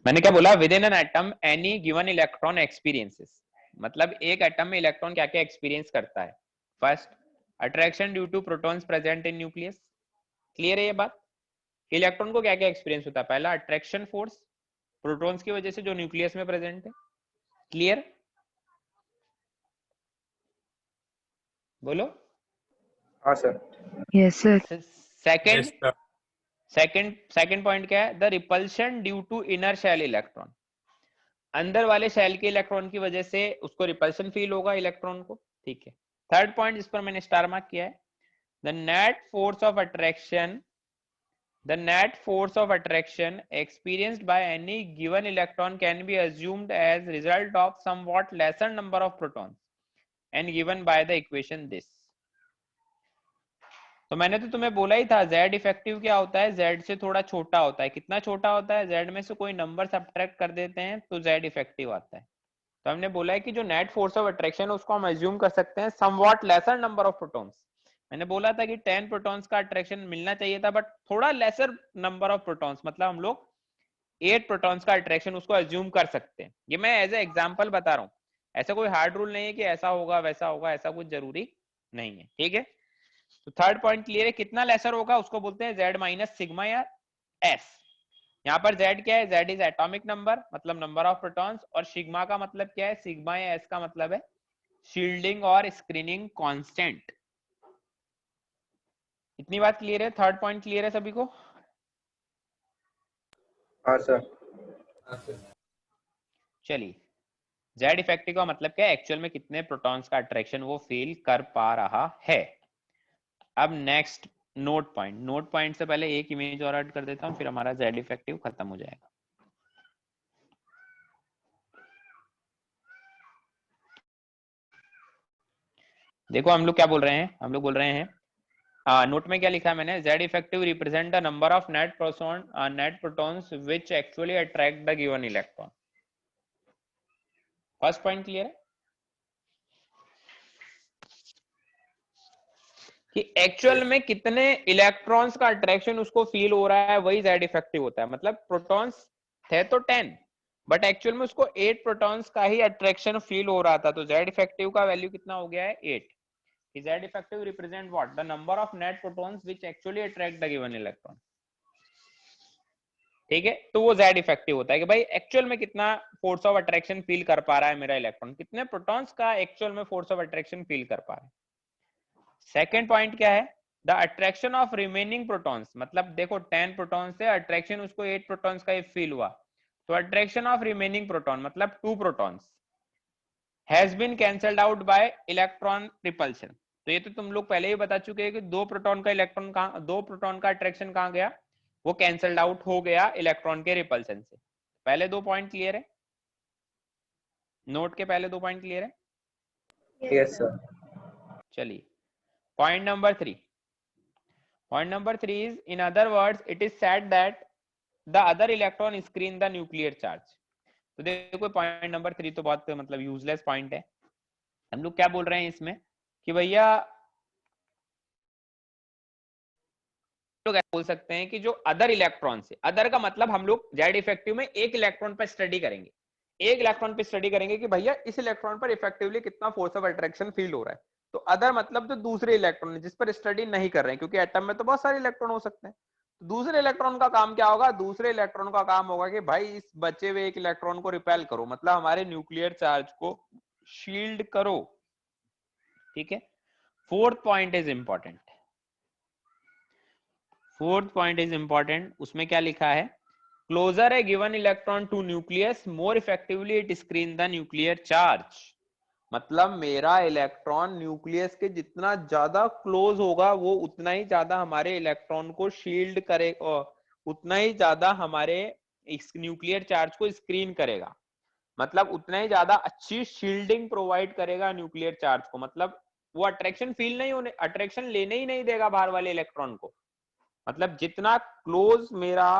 मैंने क्या बोला, with in an atom any given electron experiences, मतलब एक एटम में इलेक्ट्रॉन क्या क्या एक्सपीरियंस करता है। First, attraction due to protons present in nucleus. Clear है ये बात, इलेक्ट्रॉन को क्या क्या एक्सपीरियंस होता है, पहला अट्रैक्शन फोर्स प्रोटॉन्स की वजह से जो न्यूक्लियस में प्रेजेंट है। क्लियर, बोलो। हाँ sir. Yes sir. Second second point क्या है, the repulsion due to inner shell electron, अंदर वाले शेल के इलेक्ट्रॉन की वजह से उसको रिपल्शन फील होगा इलेक्ट्रॉन को, ठीक है। थर्ड पॉइंट जिस पर मैंने स्टार मार्क किया है, the net force of attraction, the net force of attraction experienced by any given electron can be assumed as result of somewhat lesser number of protons and given by the equation this. तो मैंने तो तुम्हें बोला ही था z effective क्या होता है, z से थोड़ा छोटा होता है। कितना छोटा होता है, z में से कोई नंबर सब्ट्रैक्ट कर देते हैं तो z इफेक्टिव आता है। तो हमने बोला है कि जो नेट फोर्स ऑफ अट्रैक्शन उसको हम अज्यूम कर सकते हैं somewhat laser number of protons. मैंने बोला था कि 10 प्रोटॉन्स का अट्रैक्शन मिलना चाहिए था, बट थोड़ा लेसर नंबर ऑफ प्रोटॉन्स, मतलब हम लोग 8 प्रोटॉन्स का अट्रैक्शन उसको अज्यूम कर सकते हैं। ये मैं एज ए एग्जांपल बता रहा हूँ, ऐसा कोई हार्ड रूल नहीं है कि ऐसा होगा वैसा होगा, ऐसा कुछ जरूरी नहीं है, ठीक है। तो थर्ड पॉइंट क्लियर है, कितना लेसर होगा उसको बोलते हैं z माइनस सिग्मा या s। यहाँ पर z क्या है, z इज एटॉमिक नंबर मतलब नंबर ऑफ प्रोटॉन्स, और सिग्मा का मतलब क्या है, सिग्मा या s का मतलब है शील्डिंग और स्क्रीनिंग कांस्टेंट। इतनी बात क्लियर है, थर्ड पॉइंट क्लियर है सभी को? हाँ सर। चलिए, z इफेक्टिव का मतलब क्या है, एक्चुअल में कितने प्रोटॉन्स का अट्रैक्शन वो फील कर पा रहा है। अब next note point, note point से पहले एक इमेज और ऐड कर देता हूं, फिर हमारा z इफेक्टिव खत्म हो जाएगा। देखो हम लोग क्या बोल रहे हैं, हम लोग बोल रहे हैं नोट में क्या लिखा है मैंने, z effective represent the number of net protons which actually attract the given electron. First point clear है कि एक्चुअल में कितने इलेक्ट्रॉन्स का अट्रैक्शन उसको फील हो रहा है, वही z इफेक्टिव होता है। मतलब प्रोटॉन्स थे तो 10, बट एक्चुअल में उसको 8 प्रोटॉन्स का ही अट्रैक्शन फील हो रहा था, तो z इफेक्टिव का वैल्यू कितना हो गया है, 8। z effective represent what, the number of net protons which actually attract the given electron, ठीक है। तो वो z इफेक्टिव होता है कि भाई एक्चुअल में कितना फोर्स ऑफ अट्रैक्शन फील कर पा रहा है मेरा इलेक्ट्रॉन, कितने प्रोटॉन्स का एक्चुअल में फोर्स ऑफ अट्रैक्शन फील कर पा रहा है। सेकेंड पॉइंट क्या है, the attraction of remaining protons, मतलब देखो 10 प्रोटॉन से अट्रैक्शन उसको 8 प्रोटॉन्स का ही फील हुआ, तो अट्रैक्शन ऑफ रिमेनिंग प्रोटॉन मतलब 2 protons has been cancelled out by electron repulsion. तो ये तो तुम लोग पहले ही बता चुके हैं कि 2 प्रोटॉन का इलेक्ट्रॉन कहां, 2 प्रोटॉन का अट्रैक्शन कहां गया, वो कैंसल्ड आउट हो गया इलेक्ट्रॉन के रिपल्शन से। पहले 2 पॉइंट क्लियर है, नोट के पहले 2 पॉइंट क्लियर है। Yes sir. चलिए point number 3, point number 3 is, in other words it is said that the other electron screen the nuclear charge। तो देखो point number 3 तो बहुत मतलब यूजलेस पॉइंट है। हम लोग क्या बोल रहे हैं इसमें कि भैया लोग बोल सकते हैं कि जो अदर इलेक्ट्रॉन से, अदर का मतलब हम लोग z इफेक्टिव में एक इलेक्ट्रॉन पर स्टडी करेंगे, एक इलेक्ट्रॉन पे स्टडी करेंगे कि भैया इस इलेक्ट्रॉन पर इफेक्टिवली कितना फोर्स ऑफ अट्रैक्शन फील हो रहा है। तो अदर मतलब तो दूसरे इलेक्ट्रॉन जिस पर स्टडी नहीं कर रहे हैं, क्योंकि एटम में तो बहुत सारे इलेक्ट्रॉन हो सकते हैं। तो दूसरे इलेक्ट्रॉन का काम क्या होगा, दूसरे इलेक्ट्रॉन का काम होगा कि भाई इस बचे हुए एक इलेक्ट्रॉन को रिपेल करो, मतलब हमारे न्यूक्लियर चार्ज को शील्ड करो, ठीक है। Fourth point is important, fourth point is important, उसमें क्या लिखा है, closer a given electron to nucleus more effectively it screen the nuclear charge. मतलब मेरा इलेक्ट्रॉन न्यूक्लियस के जितना ज्यादा क्लोज होगा वो उतना ही ज्यादा हमारे इलेक्ट्रॉन को शील्ड करेगा, उतना ही ज्यादा हमारे इस न्यूक्लियर चार्ज को स्क्रीन करेगा, मतलब उतना ही ज्यादा अच्छी शील्डिंग प्रोवाइड करेगा न्यूक्लियर चार्ज को। मतलब वो अट्रैक्शन फील नहीं होने, अट्रैक्शन लेने ही नहीं देगा बाहर वाले इलेक्ट्रॉन को। मतलब जितना क्लोज मेरा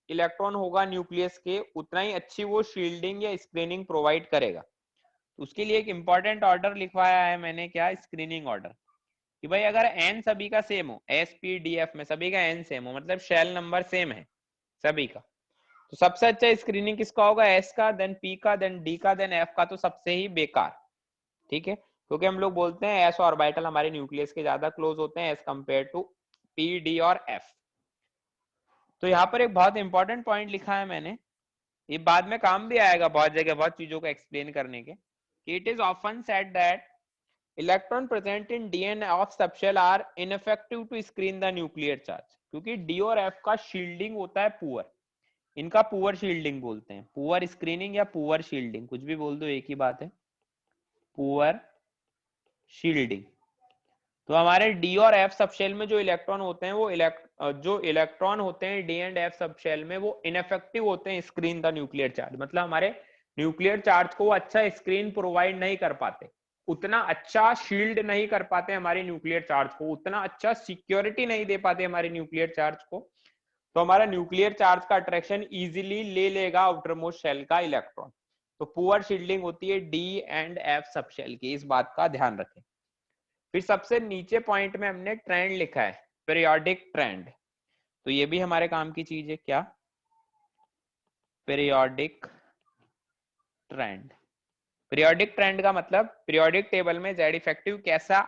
इलेक्ट्रॉन होगा न्यूक्लियस के, उतना ही अच्छी वो शील्डिंग या स्क्रीनिंग प्रोवाइड करेगा। उसके लिए एक इंपॉर्टेंट ऑर्डर लिखवाया है मैंने, क्या, स्क्रीनिंग ऑर्डर, कि भाई अगर n सभी का सेम हो, SPDF में सभी का n सेम हो, मतलब शेल नंबर सेम है सभी का, तो सबसे अच्छा स्क्रीनिंग किसका होगा, S का, देन P का, देन D का, देन F का, तो सबसे ही बेकार, ठीक है। क्योंकि हम लोग बोलते हैं S ऑर्बिटल हमारे न्यूक्लियस के ज्यादा क्लोज होते हैं as compare to P, D और F। तो यहाँ पर एक बहुत इंपॉर्टेंट पॉइंट लिखा है मैंने, ये बाद में काम भी आएगा बहुत जगह, बहुत चीजों को एक्सप्लेन करने के। It is often said that electron present in D and F subshell are ineffective to screen the nuclear charge, क्योंकि D और F का शील्डिंग होता है पुअर, इनका पुअर शील्डिंग बोलते हैं, पुअर स्क्रीनिंग या पुअर शील्डिंग, कुछ भी बोल दो एक ही बात है, पुअर शील्डिंग। तो हमारे D और F सबशेल में जो इलेक्ट्रॉन होते हैं वो जो इलेक्ट्रॉन होते हैं D एंड F सबशेल में वो इनफेक्टिव होते हैं स्क्रीन द न्यूक्लियर चार्ज, मतलब हमारे न्यूक्लियर चार्ज को अच्छा स्क्रीन प्रोवाइड नहीं कर पाते। उतना अच्छा शील्ड नहीं कर पाते हमारे न्यूक्लियर चार्ज को, उतना अच्छा सिक्योरिटी नहीं दे पाते हमारे न्यूक्लियर चार्ज को, तो हमारा न्यूक्लियर चार्ज का अट्रैक्शन इजीली ले लेगा आउटर मोस्ट शेल का इलेक्ट्रॉन। तो पुअर शील्डिंग होती है D and F subshell की, इस बात का ध्यान रखें। फिर सबसे नीचे पॉइंट में हमने ट्रेंड लिखा है, पीरियोडिक ट्रेंड, तो ये भी हमारे काम की चीज है। क्या? Periodic trend. पीरियोडिक ट्रेंड का मतलब पीरियोडिक टेबल में जेड इफेक्टिव कैसा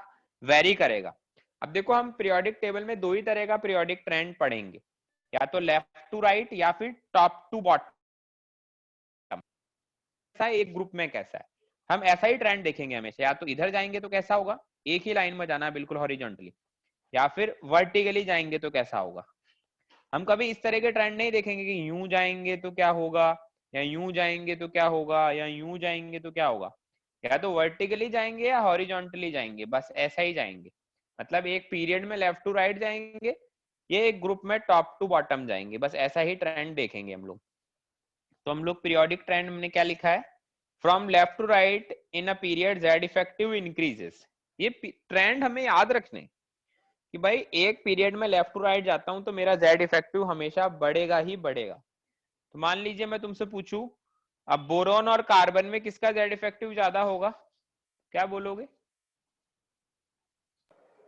वेरी करेगा। अब देखो हम पीरियोडिक टेबल में दो ही तरह का पीरियोडिक ट्रेंड पढ़ेंगे, या तो लेफ्ट टू राइट या फिर टॉप टू बॉटम। ऐसा एक ग्रुप में कैसा है, हम ऐसा ही ट्रेंड देखेंगे हमेशा, या तो इधर जाएंगे तो कैसा होगा, एक ही लाइन में जाना बिल्कुल हॉरिजॉन्टली, या फिर वर्टिकली जाएंगे तो कैसा होगा। हम कभी इस तरह के ट्रेंड नहीं देखेंगे कि यूं जाएंगे तो क्या होगा, या यूं जाएंगे तो क्या होगा, या यूं जाएंगे तो क्या होगा, या तो वर्टिकली जाएंगे या हॉरिजॉन्टली जाएंगे, बस ऐसा ही जाएंगे। मतलब एक पीरियड में लेफ्ट टू राइट जाएंगे, ये एक ग्रुप में टॉप टू बॉटम जाएंगे, बस ऐसा ही ट्रेंड देखेंगे हम लोग। तो हम लोग पीरियोडिक ट्रेंड में क्या लिखा है, from left to right in a period Z effective increases. ये ट्रेंड हमें याद रखने कि भाई एक पीरियड में लेफ्ट टू राइट जाता हूं तो मेरा जेड इफेक्टिव हमेशा बढ़ेगा ही बढ़ेगा। तो मान लीजिए मैं तुमसे पूछूं, अब बोरोन और कार्बन में किसका जेड इफेक्टिव ज्यादा होगा, क्या बोलोगे?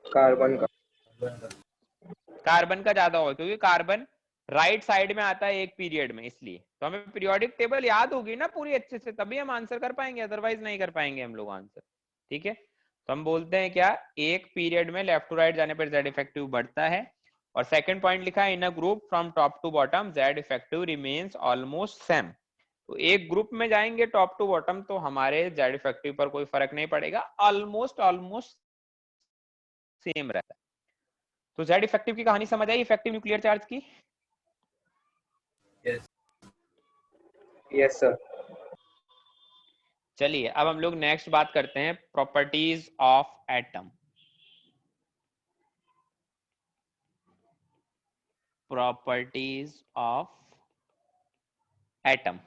कार्बन का। कार्बन का ज्यादा होगा, क्योंकि कार्बन राइट साइड में आता है एक पीरियड में, इसलिए। तो हमें पीरियोडिक टेबल याद होगी ना पूरी अच्छे से, तभी हम आंसर कर पाएंगे, अदरवाइज नहीं कर पाएंगे हम लोग आंसर। ठीक है, तो हम बोलते हैं क्या, एक पीरियड में लेफ्ट टू राइट जाने पर जेड इफेक्टिव बढ़ता है। और सेकंड पॉइंट लिखा है, in a group from top to bottom Z effective remains almost same. तो एक ग्रुप में जाएंगे टॉप टू बॉटम तो हमारे जेड इफेक्टिव पर कोई फर्क नहीं पड़ेगा, ऑलमोस्ट सेम रहता है। तो जेड इफेक्टिव की कहानी समझ आई, इफेक्टिव न्यूक्लियर चार्ज की? Yes sir. चलिए अब हम लोग नेक्स्ट बात करते हैं, properties of atom. Properties of atom.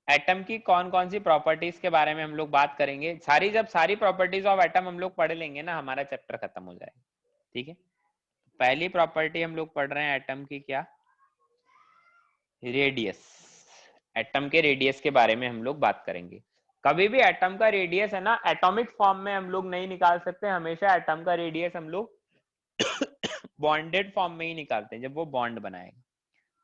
Atom की कौन कौन सी प्रॉपर्टीज के बारे में हम लोग बात करेंगे, जब सारी प्रॉपर्टीज ऑफ एटम हम लोग पढ़ लेंगे ना, हमारा चैप्टर खत्म हो जाएगा। ठीक है, पहली प्रॉपर्टी हम लोग पढ़ रहे हैं एटम की, क्या? रेडियस। एटम के रेडियस के बारे में हम लोग बात करेंगे। कभी भी एटम का रेडियस है ना एटॉमिक फॉर्म में हम लोग नहीं निकाल सकते, हमेशा एटम का रेडियस हम लोग बॉन्डेड फॉर्म में ही निकालते हैं, जब वो बॉन्ड बनाएगा।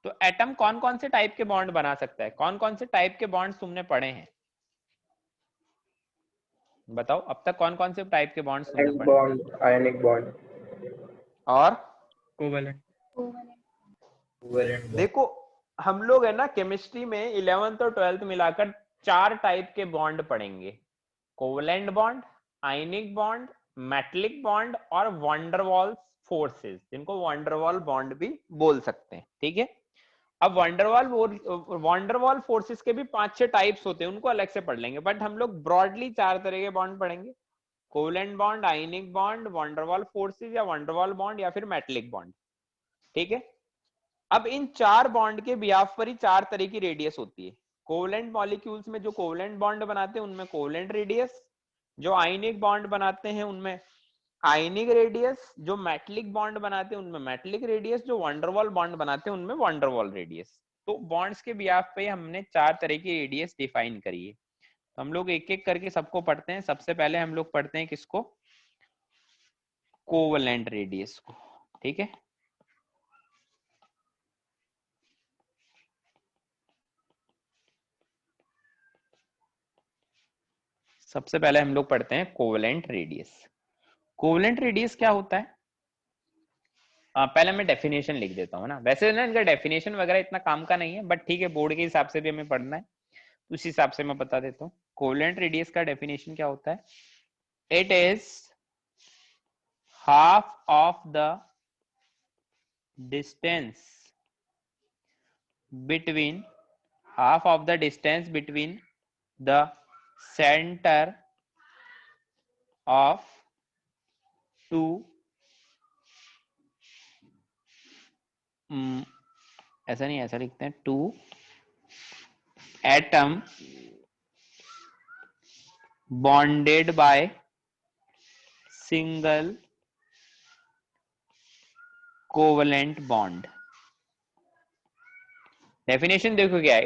तो एटम कौन कौन से टाइप के बॉन्ड बना सकता है, कौन कौन से टाइप के बॉन्ड तुमने पढ़े हैं, बताओ अब तक कौन कौन से टाइप के बॉन्ड्स तुमने पढ़े? बॉन्ड, आयनिक बॉन्ड और कोवेलेंट। देखो हम लोग है ना केमिस्ट्री में 11th और 12th मिलाकर 4 टाइप के बॉन्ड पढ़ेंगे, covalent bond, ionic bond, metallic bond और वंडरवॉल फोर्सेस, जिनको वंडरवॉल बॉन्ड भी बोल सकते हैं। ठीक है, अब वंडरवॉल फोर्सेस के भी 5-6 टाइप्स होते हैं, उनको अलग से पढ़ लेंगे, बट हम लोग ब्रॉडली 4 तरह के बॉन्ड पढ़ेंगे, covalent bond, ionic bond, van der Waals forces या वंडरवॉल बॉन्ड या फिर मेटलिक बॉन्ड। ठीक है, अब इन 4 बॉन्ड के बिहाफ पर ही 4 तरह की रेडियस होती है। कोवेलेंट मॉलिक्यूल्स में जो कोवेलेंट बॉन्ड बनाते हैं उनमें कोवेलेंट रेडियस, जो आयनिक बॉन्ड बनाते हैं उनमें आयनिक रेडियस, जो मेटलिक बॉन्ड बनाते हैं उनमें मेटलिक रेडियस, जो वंडरवॉल बॉन्ड बनाते हैं उनमें वंडरवॉल रेडियस। तो बॉन्ड्स के बिहाफ पे हमने 4 तरह की रेडियस डिफाइन करी है। तो हम लोग एक एक करके सबको पढ़ते हैं। सबसे पहले हम लोग पढ़ते हैं किसको, कोवेलेंट रेडियस को। ठीक है, सबसे पहले हम लोग पढ़ते हैं कोवेलेंट रेडियस। कोवेलेंट रेडियस क्या होता है? पहले मैं डेफिनेशन लिख देता हूँ ना, वैसे ना इनका डेफिनेशन वगैरह इतना काम का नहीं है, बट ठीक है बोर्ड के हिसाब से भी हमें पढ़ना है, तो उस हिसाब से मैं बता देता हूँ। कोवेलेंट रेडियस का डेफिनेशन क्या होता है, it is half of the distance between half of the distance between the center of two ऐसा नहीं, ऐसा लिखते हैं, two atom bonded by single covalent bond. Definition देखो क्या है,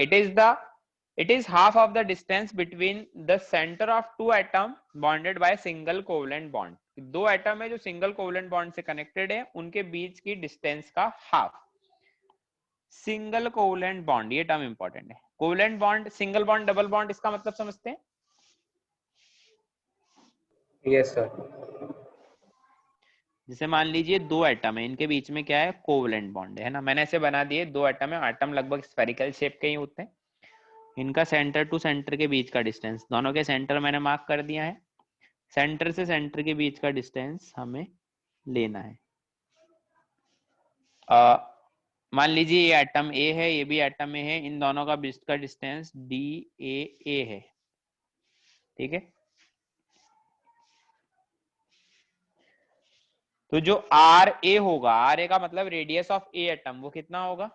it is half of the distance between the center of two atom bonded by single covalent bond. दो atom है जो सिंगल कोवलेंट बॉन्ड से कनेक्टेड है, उनके बीच की डिस्टेंस का हाफ. सिंगल कोवलेंट बॉन्ड, ये टर्म इंपॉर्टेंट है. Covalent bond, single bond, double bond, इसका मतलब समझते हैं? Yes sir. जैसे मान लीजिए दो एटम है, इनके बीच में क्या है, कोवलेंट बॉन्ड है ना. मैंने ऐसे बना दिए, दो एटम है, एटम लगभग स्फेरिकल शेप के ही होते हैं. इनका सेंटर टू सेंटर के बीच का डिस्टेंस, दोनों के सेंटर मैंने मार्क कर दिया है. सेंटर से सेंटर के बीच का डिस्टेंस हमें लेना है. मान लीजिए ये एटम ए है, ये भी एटम ए है, इन दोनों का बीच का डिस्टेंस DAA है. ठीक है. तो जो RA होगा, RA का मतलब रेडियस ऑफ ए एटम, वो कितना होगा?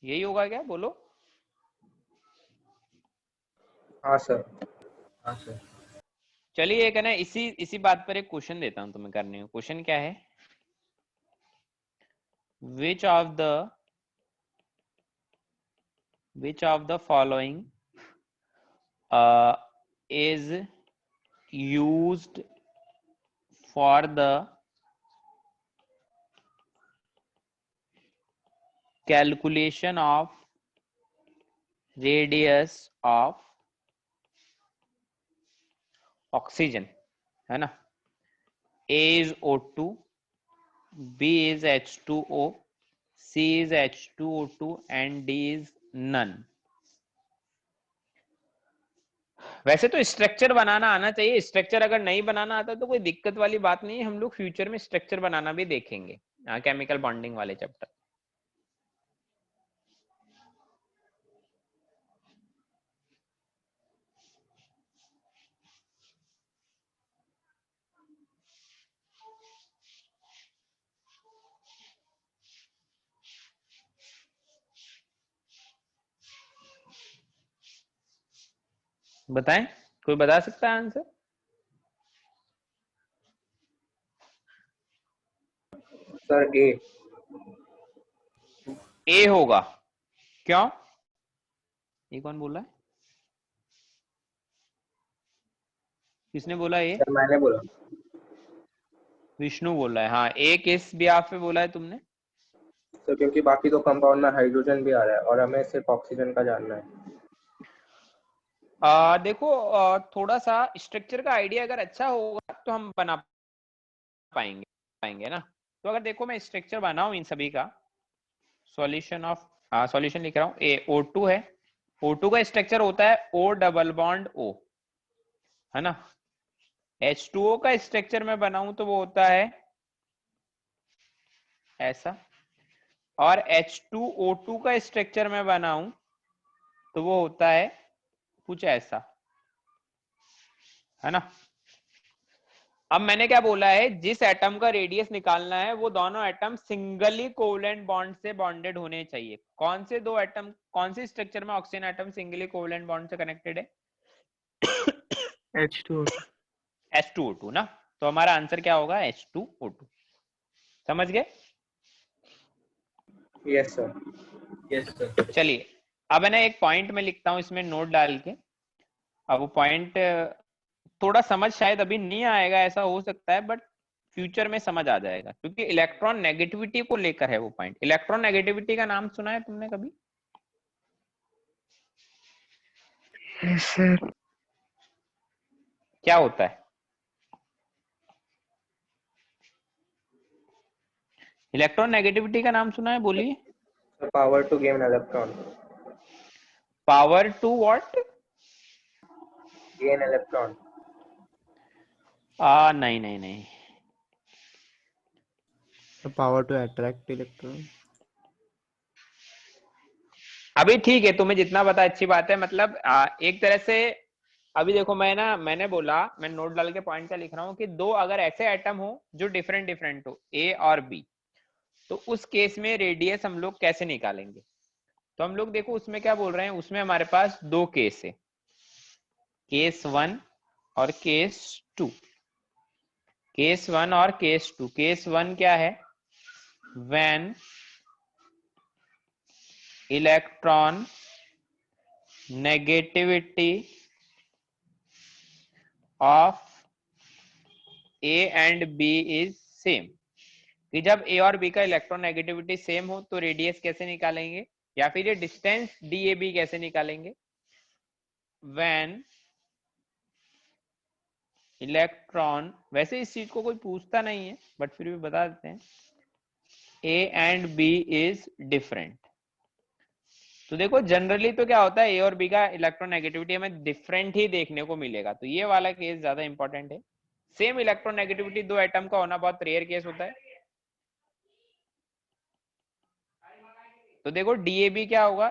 यही होगा क्या, बोलो. हाँ सर. हाँ सर. चलिए एक है ना, इसी बात पर एक क्वेश्चन देता हूं तुम्हें करने को. क्वेश्चन क्या है? which of the following is used for the calculation of radius of oxygen, है ना. A is O2, B is H2O, C is H2O2 and D is none. वैसे तो स्ट्रक्चर बनाना आना चाहिए. स्ट्रक्चर अगर नहीं बनाना आता तो कोई दिक्कत वाली बात नहीं है, हम लोग फ्यूचर में स्ट्रक्चर बनाना भी देखेंगे केमिकल बॉन्डिंग वाले चैप्टर. बताएं, कोई बता सकता है आंसर? सर ए होगा. क्यों? ये कौन बोला है? किसने बोला ये? सर मैंने बोला. विष्णु बोला है. हाँ, ए किस बिहाफ पे बोला है तुमने? सर क्योंकि बाकी तो कंपाउंड में हाइड्रोजन भी आ रहा है और हमें सिर्फ ऑक्सीजन का जानना है. देखो, थोड़ा सा स्ट्रक्चर का आइडिया अगर अच्छा होगा तो हम बना पाएंगे ना. तो अगर देखो मैं स्ट्रक्चर बनाऊं इन सभी का, सॉल्यूशन लिख रहा हूं. O2 है, O2 का स्ट्रक्चर होता है O डबल बॉन्ड O, है ना. H2O का स्ट्रक्चर में बनाऊं तो वो होता है ऐसा, और H2O2 का स्ट्रक्चर में बनाऊं तो वो होता है कुछ ऐसा, है ना. अब मैंने क्या बोला है, जिस एटम का रेडियस निकालना है वो दोनों एटम सिंगली कोवलेंट बॉन्ड से बॉन्डेड होने चाहिए. कौन से दो एटम, कौन से स्ट्रक्चर में oxygen atom singly covalent bond से कनेक्टेड है? H2O2 ना. तो हमारा आंसर क्या होगा? H2O2. समझ गए? Yes sir. Yes sir. चलिए अब है ना एक पॉइंट में लिखता हूं इसमें नोट डाल के. अब वो पॉइंट थोड़ा समझ शायद अभी नहीं आएगा, ऐसा हो सकता है, बट फ्यूचर में समझ आ जाएगा क्योंकि इलेक्ट्रॉन नेगेटिविटी को लेकर है वो पॉइंट. इलेक्ट्रॉन नेगेटिविटी का नाम सुना है तुमने कभी? Yes sir. क्या होता है इलेक्ट्रॉन नेगेटिविटी का नाम सुना है? बोलिए. Power to gain electron. Power to what? Gain electron. नहीं. Power to attract electron. अभी ठीक है, तुम्हें जितना पता अच्छी बात है. मतलब एक तरह से अभी देखो मैंने बोला, मैं नोट डाल के पॉइंट क्या लिख रहा हूँ कि दो अगर ऐसे एटम हो जो डिफरेंट हो, ए और बी, तो उस केस में रेडियस हम लोग कैसे निकालेंगे? तो हम लोग देखो उसमें क्या बोल रहे हैं, उसमें हमारे पास दो केस है, केस 1 और केस 2। केस 1 और केस 2। केस 1 क्या है? When electron negativity of A and B is same, कि जब ए और बी का इलेक्ट्रोनेगेटिविटी सेम हो तो रेडियस कैसे निकालेंगे, या फिर ये डिस्टेंस डी ए बी कैसे निकालेंगे? व्हेन इलेक्ट्रॉन, वैसे इस चीज को कोई पूछता नहीं है बट फिर भी बता देते हैं, A and B is different. तो देखो जनरली तो क्या होता है, ए और बी का इलेक्ट्रोनेगेटिविटी हमें डिफरेंट ही देखने को मिलेगा, तो ये वाला केस ज्यादा इंपॉर्टेंट है। सेम इलेक्ट्रोनेगेटिविटी दो एटम का होना बहुत रेयर केस होता है। तो देखो डीएबी क्या होगा,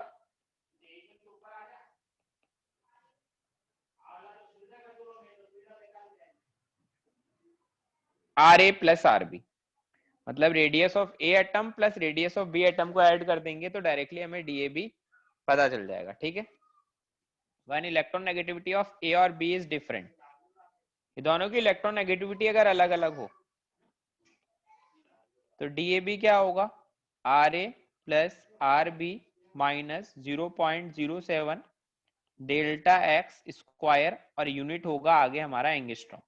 R A plus R B, मतलब radius of A atom plus radius of B atom को ऐड कर देंगे तो डायरेक्टली हमें डीएबी पता चल जाएगा। ठीक है, वन इलेक्ट्रॉन नेगेटिविटी ऑफ ए और बी इज डिफरेंट, ये दोनों की इलेक्ट्रॉन नेगेटिविटी अगर अलग अलग हो तो डीएबी क्या होगा, R A plus R B minus 0.07 delta X square, और यूनिट होगा आगे हमारा एंगस्ट्रॉम।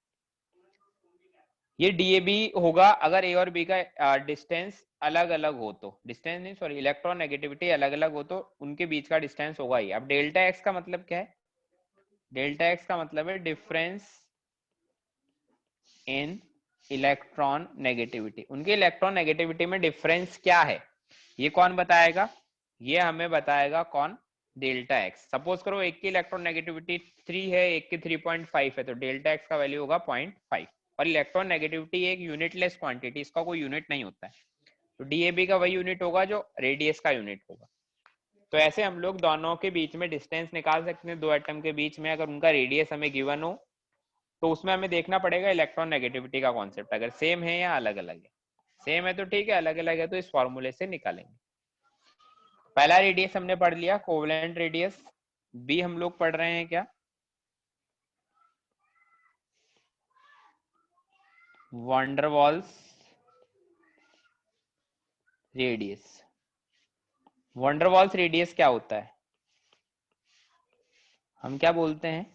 ये डीएबी होगा अगर ए और बी का डिस्टेंस अलग अलग हो तो, डिस्टेंस नहीं सॉरी इलेक्ट्रॉन नेगेटिविटी अलग अलग हो तो उनके बीच का डिस्टेंस होगा ही। अब डेल्टा एक्स का मतलब क्या है? डेल्टा एक्स का मतलब है डिफरेंस इन इलेक्ट्रॉन नेगेटिविटी, उनके इलेक्ट्रॉन नेगेटिविटी में डिफरेंस क्या है ये कौन बताएगा? ये हमें बताएगा कौन? Delta x. सपोज करो एक की इलेक्ट्रॉन नेगेटिविटी 3 है, एक की 3.5 है, तो डेल्टा एक्स का वैल्यू होगा 0.5। और इलेक्ट्रॉन नेगेटिविटी एक यूनिटलेस क्वांटिटी, इसका कोई यूनिट नहीं होता है, तो डीएबी का वही यूनिट होगा जो रेडियस का यूनिट होगा। तो ऐसे हम लोग दोनों के बीच में डिस्टेंस निकाल सकते हैं, दो एटम के बीच में अगर उनका रेडियस हमें गिवन हो तो उसमें हमें देखना पड़ेगा इलेक्ट्रॉन नेगेटिविटी का कॉन्सेप्ट अगर सेम है या अलग अलग है। सेम है तो ठीक है, अलग अलग है तो इस फॉर्मूले से निकालेंगे। पहला रेडियस हमने पढ़ लिया, कोवेलेंट रेडियस। बी हम लोग पढ़ रहे हैं क्या? Van der Waals radius. Van der Waals radius क्या होता है? हम क्या बोलते हैं?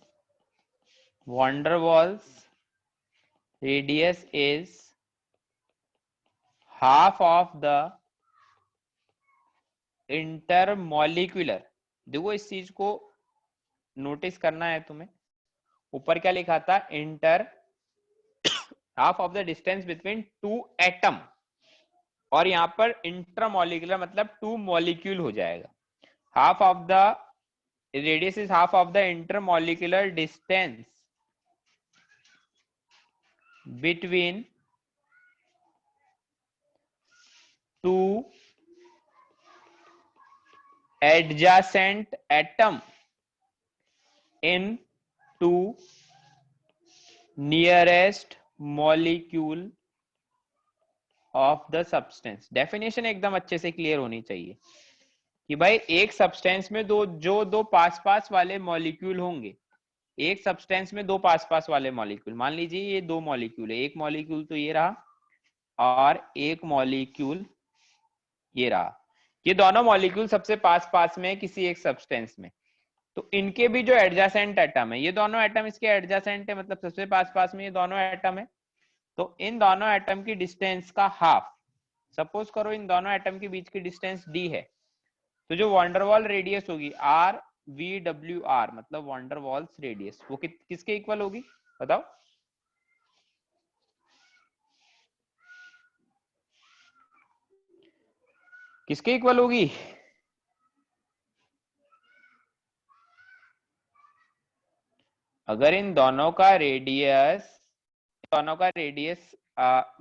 Van der Waals radius is half of the intermolecular. देखो इस चीज को नोटिस करना है तुम्हें, ऊपर क्या लिखा था? Inter half of the distance between two atom, और यहां पर इंटरमॉलिक्यूलर मतलब टू मॉलिक्यूल हो जाएगा। Half of the radius is half of the intermolecular distance between two adjacent atom in to nearest molecule of the substance। Definition एकदम अच्छे से clear होनी चाहिए कि भाई एक सब्सटेंस में दो पास पास वाले मॉलिक्यूल होंगे, एक सब्सटेंस में दो पास पास वाले मॉलिक्यूल, मान लीजिए ये दो मॉलिक्यूल है, एक मॉलिक्यूल तो ये रहा और एक मॉलिक्यूल ये रहा, ये दोनों मॉलिक्यूल सबसे पास पास में है किसी एक सब्सटेंस में, तो इनके भी जो एडजासेंट एटम है, ये दोनों एटम इसके एडजासेंट है मतलब सबसे पास पास में ये दोनों एटम है, तो इन दोनों एटम की डिस्टेंस का हाफ, सपोज करो इन दोनों एटम के बीच की डिस्टेंस डी है, तो जो वैन डर वाल रेडियस होगी आर वी डब्ल्यू आर मतलब वैन डर वाल्स रेडियस, वो किसके इक्वल होगी बताओ? किसके इक्वल होगी? अगर इन दोनों का रेडियस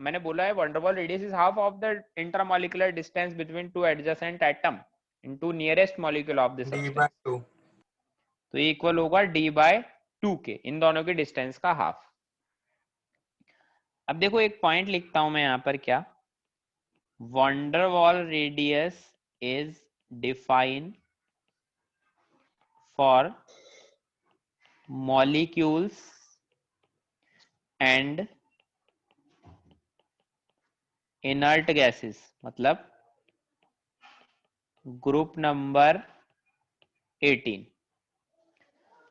मैंने बोला है वैन डर वाल radius is half of the intermolecular distance between two adjacent atom into nearest molecule of the substance, तो ये इक्वल होगा d/2 के, इन दोनों के डिस्टेंस का हाफ। अब देखो एक पॉइंट लिखता हूं मैं यहां पर, क्या van der Waals radius is defined for molecules and inert gases, मतलब ग्रुप नंबर 18।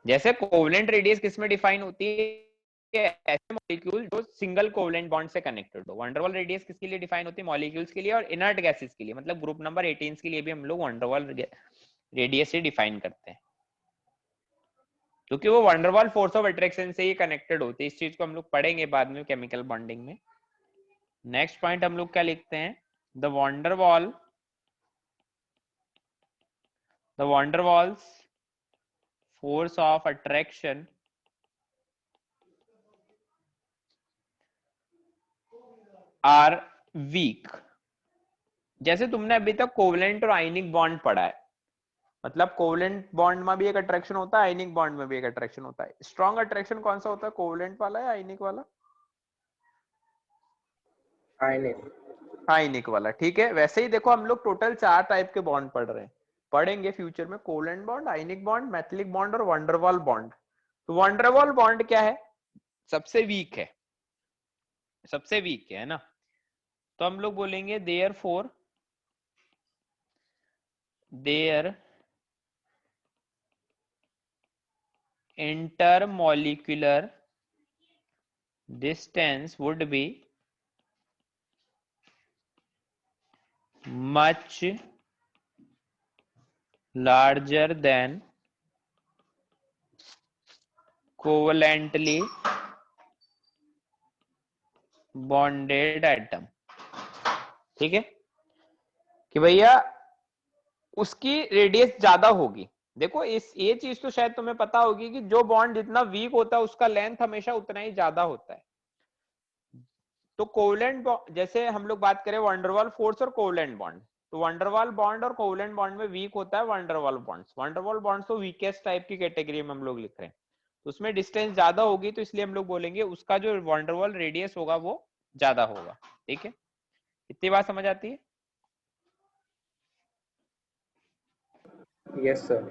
जैसे कोवलेंट रेडियस किसमें डिफाइन होती है, ऐसे मॉलिक्यूल जो सिंगल कोवलेंट बॉन्ड से कनेक्टेड हो। van der Waals रेडियस किसके लिए डिफाइन होती है, मॉलिक्यूल्स के लिए और इनर्ट गैसेस के लिए, मतलब ग्रुप नंबर 18 के लिए भी हम लोग van der Waals रेडियस से डिफाइन करते हैं, क्योंकि वो van der Waals force of attraction से ही कनेक्टेड होती है। इस चीज को हम लोग पढ़ेंगे बाद में केमिकल बॉन्डिंग में। नेक्स्ट पॉइंट हम लोग क्या लिखते हैं, the van der Waals force of attraction are weak। जैसे तुमने अभी तक कोवलेंट और आयनिक बॉन्ड पढ़ा है, मतलब कोवलेंट बॉन्ड में भी एक अट्रैक्शन होता है, आयनिक बॉन्ड में भी एक अट्रैक्शन होता है। स्ट्रॉन्ग अट्रैक्शन कौन सा होता है, कोवलेंट वाला या आयनिक वाला? आयनिक वाला, ठीक है। वैसे ही देखो हम लोग टोटल 4 टाइप के बॉन्ड पढ़ रहे हैं, पढ़ेंगे फ्यूचर में, covalent bond, ionic bond, metallic bond और van der Waals बॉन्ड। तो van der Waals बॉन्ड क्या है, सबसे वीक है, सबसे वीक है ना। तो हम लोग बोलेंगे therefore there intermolecular distance would be much larger than covalently bonded atom। ठीक है कि भैया उसकी रेडियस ज्यादा होगी। देखो इस ये चीज तो शायद तुम्हें पता होगी कि जो बॉन्ड जितना वीक होता है उसका लेंथ हमेशा उतना ही ज्यादा होता है। तो कोवलेंट, जैसे हम लोग बात करें van der Waals फोर्स और कोवलेंट बॉन्ड, तो van der Waals बॉन्ड और कोवलेंट बॉन्ड में वीक होता है van der Waals bonds. van der Waals bonds तो वीकेस्ट टाइप की कैटेगरी में हम लोग लिख रहे हैं, तो उसमें डिस्टेंस ज्यादा होगी, तो इसलिए हम लोग बोलेंगे उसका जो van der Waals रेडियस होगा वो ज्यादा होगा। ठीक है, इतनी बात समझ आती है? Yes sir.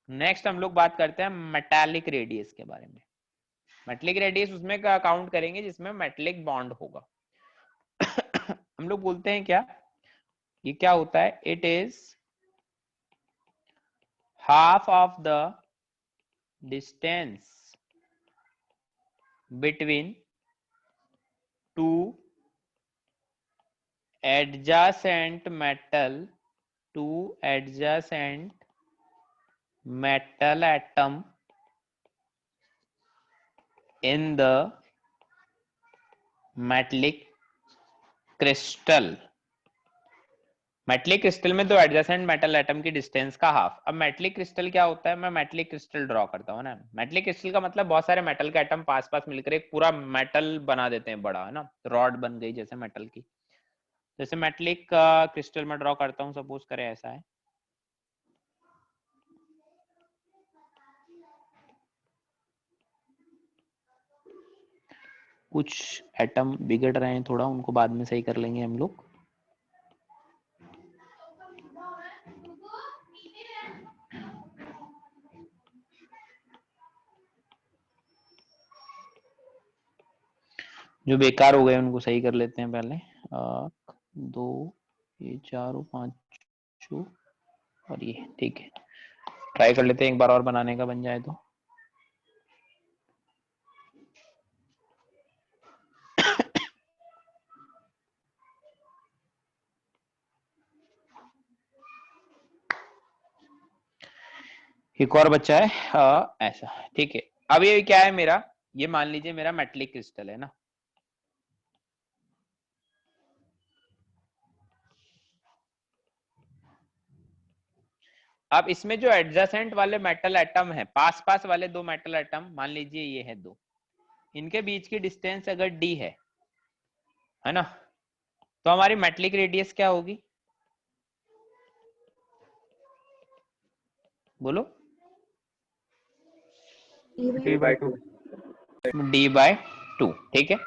नेक्स्ट हम लोग बात करते हैं मेटालिक रेडियस के बारे में। मेटालिक रेडियस उसमें का काउंट करेंगे जिसमें मेटालिक बॉन्ड होगा। हम लोग बोलते हैं क्या, ये क्या होता है, it is half of the distance between two adjacent metal atom in the metallic crystal। Metallic crystal में तो एडजेसेंट मेटल एटम की डिस्टेंस का हाफ। अब मेटलिक क्रिस्टल क्या होता है, मैं मेटलिक क्रिस्टल ड्रॉ करता हूँ ना। मेटलिक क्रिस्टल का मतलब बहुत सारे मेटल के एटम पास पास मिलकर एक पूरा मेटल बना देते हैं, बड़ा है ना, रॉड बन गई जैसे मेटल की। जैसे मेटलिक क्रिस्टल में ड्रॉ करता हूँ, सपोज करें ऐसा है। कुछ एटम बिगड़ रहे हैं थोड़ा, उनको बाद में सही कर लेंगे हम लोग। जो बेकार हो गए उनको सही कर लेते हैं पहले। 2 ये 4 5 और ये, ठीक है। ट्राई कर लेते हैं एक बार और बनाने का, बन जाए तो। एक और बच्चा है ऐसा, ठीक है। अब ये क्या है मेरा, ये मान लीजिए मेरा मेटलिक क्रिस्टल है ना। अब इसमें जो एडजेसेंट वाले मेटल एटम है, पास पास वाले 2 मेटल एटम, मान लीजिए ये है 2, इनके बीच की डिस्टेंस अगर d है ना, तो हमारी मेटलिक रेडियस क्या होगी, बोलो? d/2। d/2, ठीक है।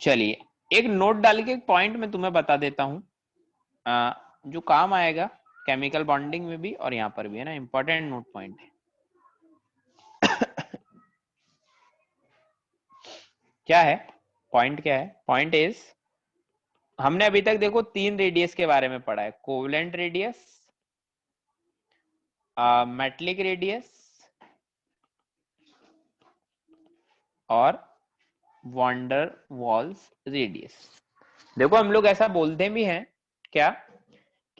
चलिए एक नोट डाल के एक पॉइंट मैं तुम्हें बता देता हूँ जो काम आएगा केमिकल बॉन्डिंग में भी और यहाँ पर भी, है ना, इंपॉर्टेंट नोट पॉइंट है। क्या है पॉइंट? क्या है पॉइंट? इज हमने अभी तक देखो 3 रेडियस के बारे में पढ़ा है, कोवलेंट रेडियस, मेटलिक रेडियस और वॉन्डर वॉल्स रेडियस। देखो हम लोग ऐसा बोलते भी हैं क्या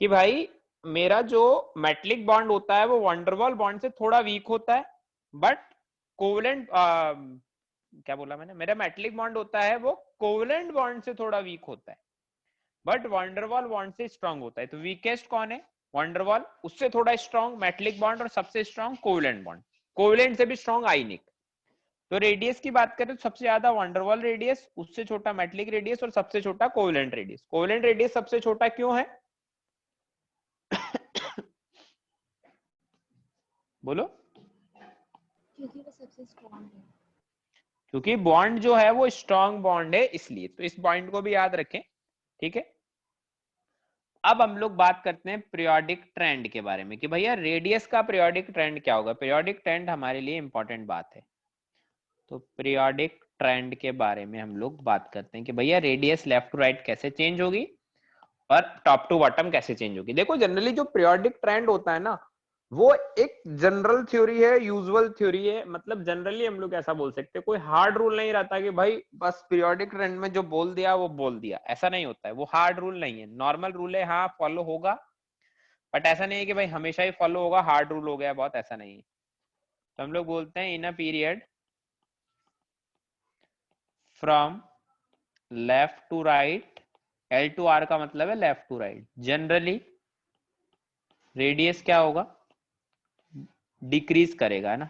कि भाई मेरा जो मेटलिक बॉन्ड होता है वो वॉन्डरवॉल बॉन्ड से थोड़ा वीक होता है, बट कोवलेंट क्या बोला मैंने, मेरा मेटलिक बॉन्ड होता है वो कोवलेंट बॉन्ड से थोड़ा वीक होता है, बट वॉन्डरवॉल बॉन्ड से स्ट्रांग होता है। तो वीकेस्ट कौन है? वॉन्डरवॉल, उससे थोड़ा स्ट्रांग मेटलिक बॉन्ड, और सबसे स्ट्रांग कोवलेंट बॉन्ड, कोवलेंट से भी स्ट्रांग आयनिक। तो रेडियस की बात करें तो सबसे ज्यादा वॉन्डरवॉल रेडियस, उससे छोटा मेटलिक रेडियस और सबसे छोटा कोवलेंट रेडियस। कोवलेंट रेडियस सबसे छोटा क्यों है? बोलो। क्योंकि वो सबसे स्ट्रॉन्ग है। क्योंकि बॉन्ड जो है वो स्ट्रांग बॉन्ड है, इसलिए। तो इस पॉइंट को भी याद रखें, ठीक है। अब हम लोग बात करते हैं पीरियोडिक ट्रेंड के बारे में कि भैया रेडियस का पीरियोडिक ट्रेंड क्या होगा। पीरियोडिक ट्रेंड हमारे लिए इंपॉर्टेंट बात है। तो पीरियोडिक ट्रेंड के बारे में हम लोग बात करते हैं कि भैया रेडियस लेफ्ट टू राइट कैसे चेंज होगी और टॉप टू बॉटम कैसे चेंज होगी। देखो जनरली जो पीरियोडिक ट्रेंड होता है ना, वो एक जनरल थ्योरी है, यूजुअल थ्योरी है। मतलब जनरली हम लोग ऐसा बोल सकते हैं, कोई हार्ड रूल नहीं रहता कि भाई बस पीरियोडिक ट्रेंड में जो बोल दिया वो बोल दिया, ऐसा नहीं होता है। वो हार्ड रूल नहीं है, नॉर्मल रूल है, हाँ फॉलो होगा, बट ऐसा नहीं है कि भाई हमेशा ही फॉलो होगा, हार्ड रूल हो गया बहुत, ऐसा नहीं है। तो हम लोग बोलते हैं in a period from left to right, L to R का मतलब है left to right, generally radius क्या होगा? डिक्रीज करेगा, है ना।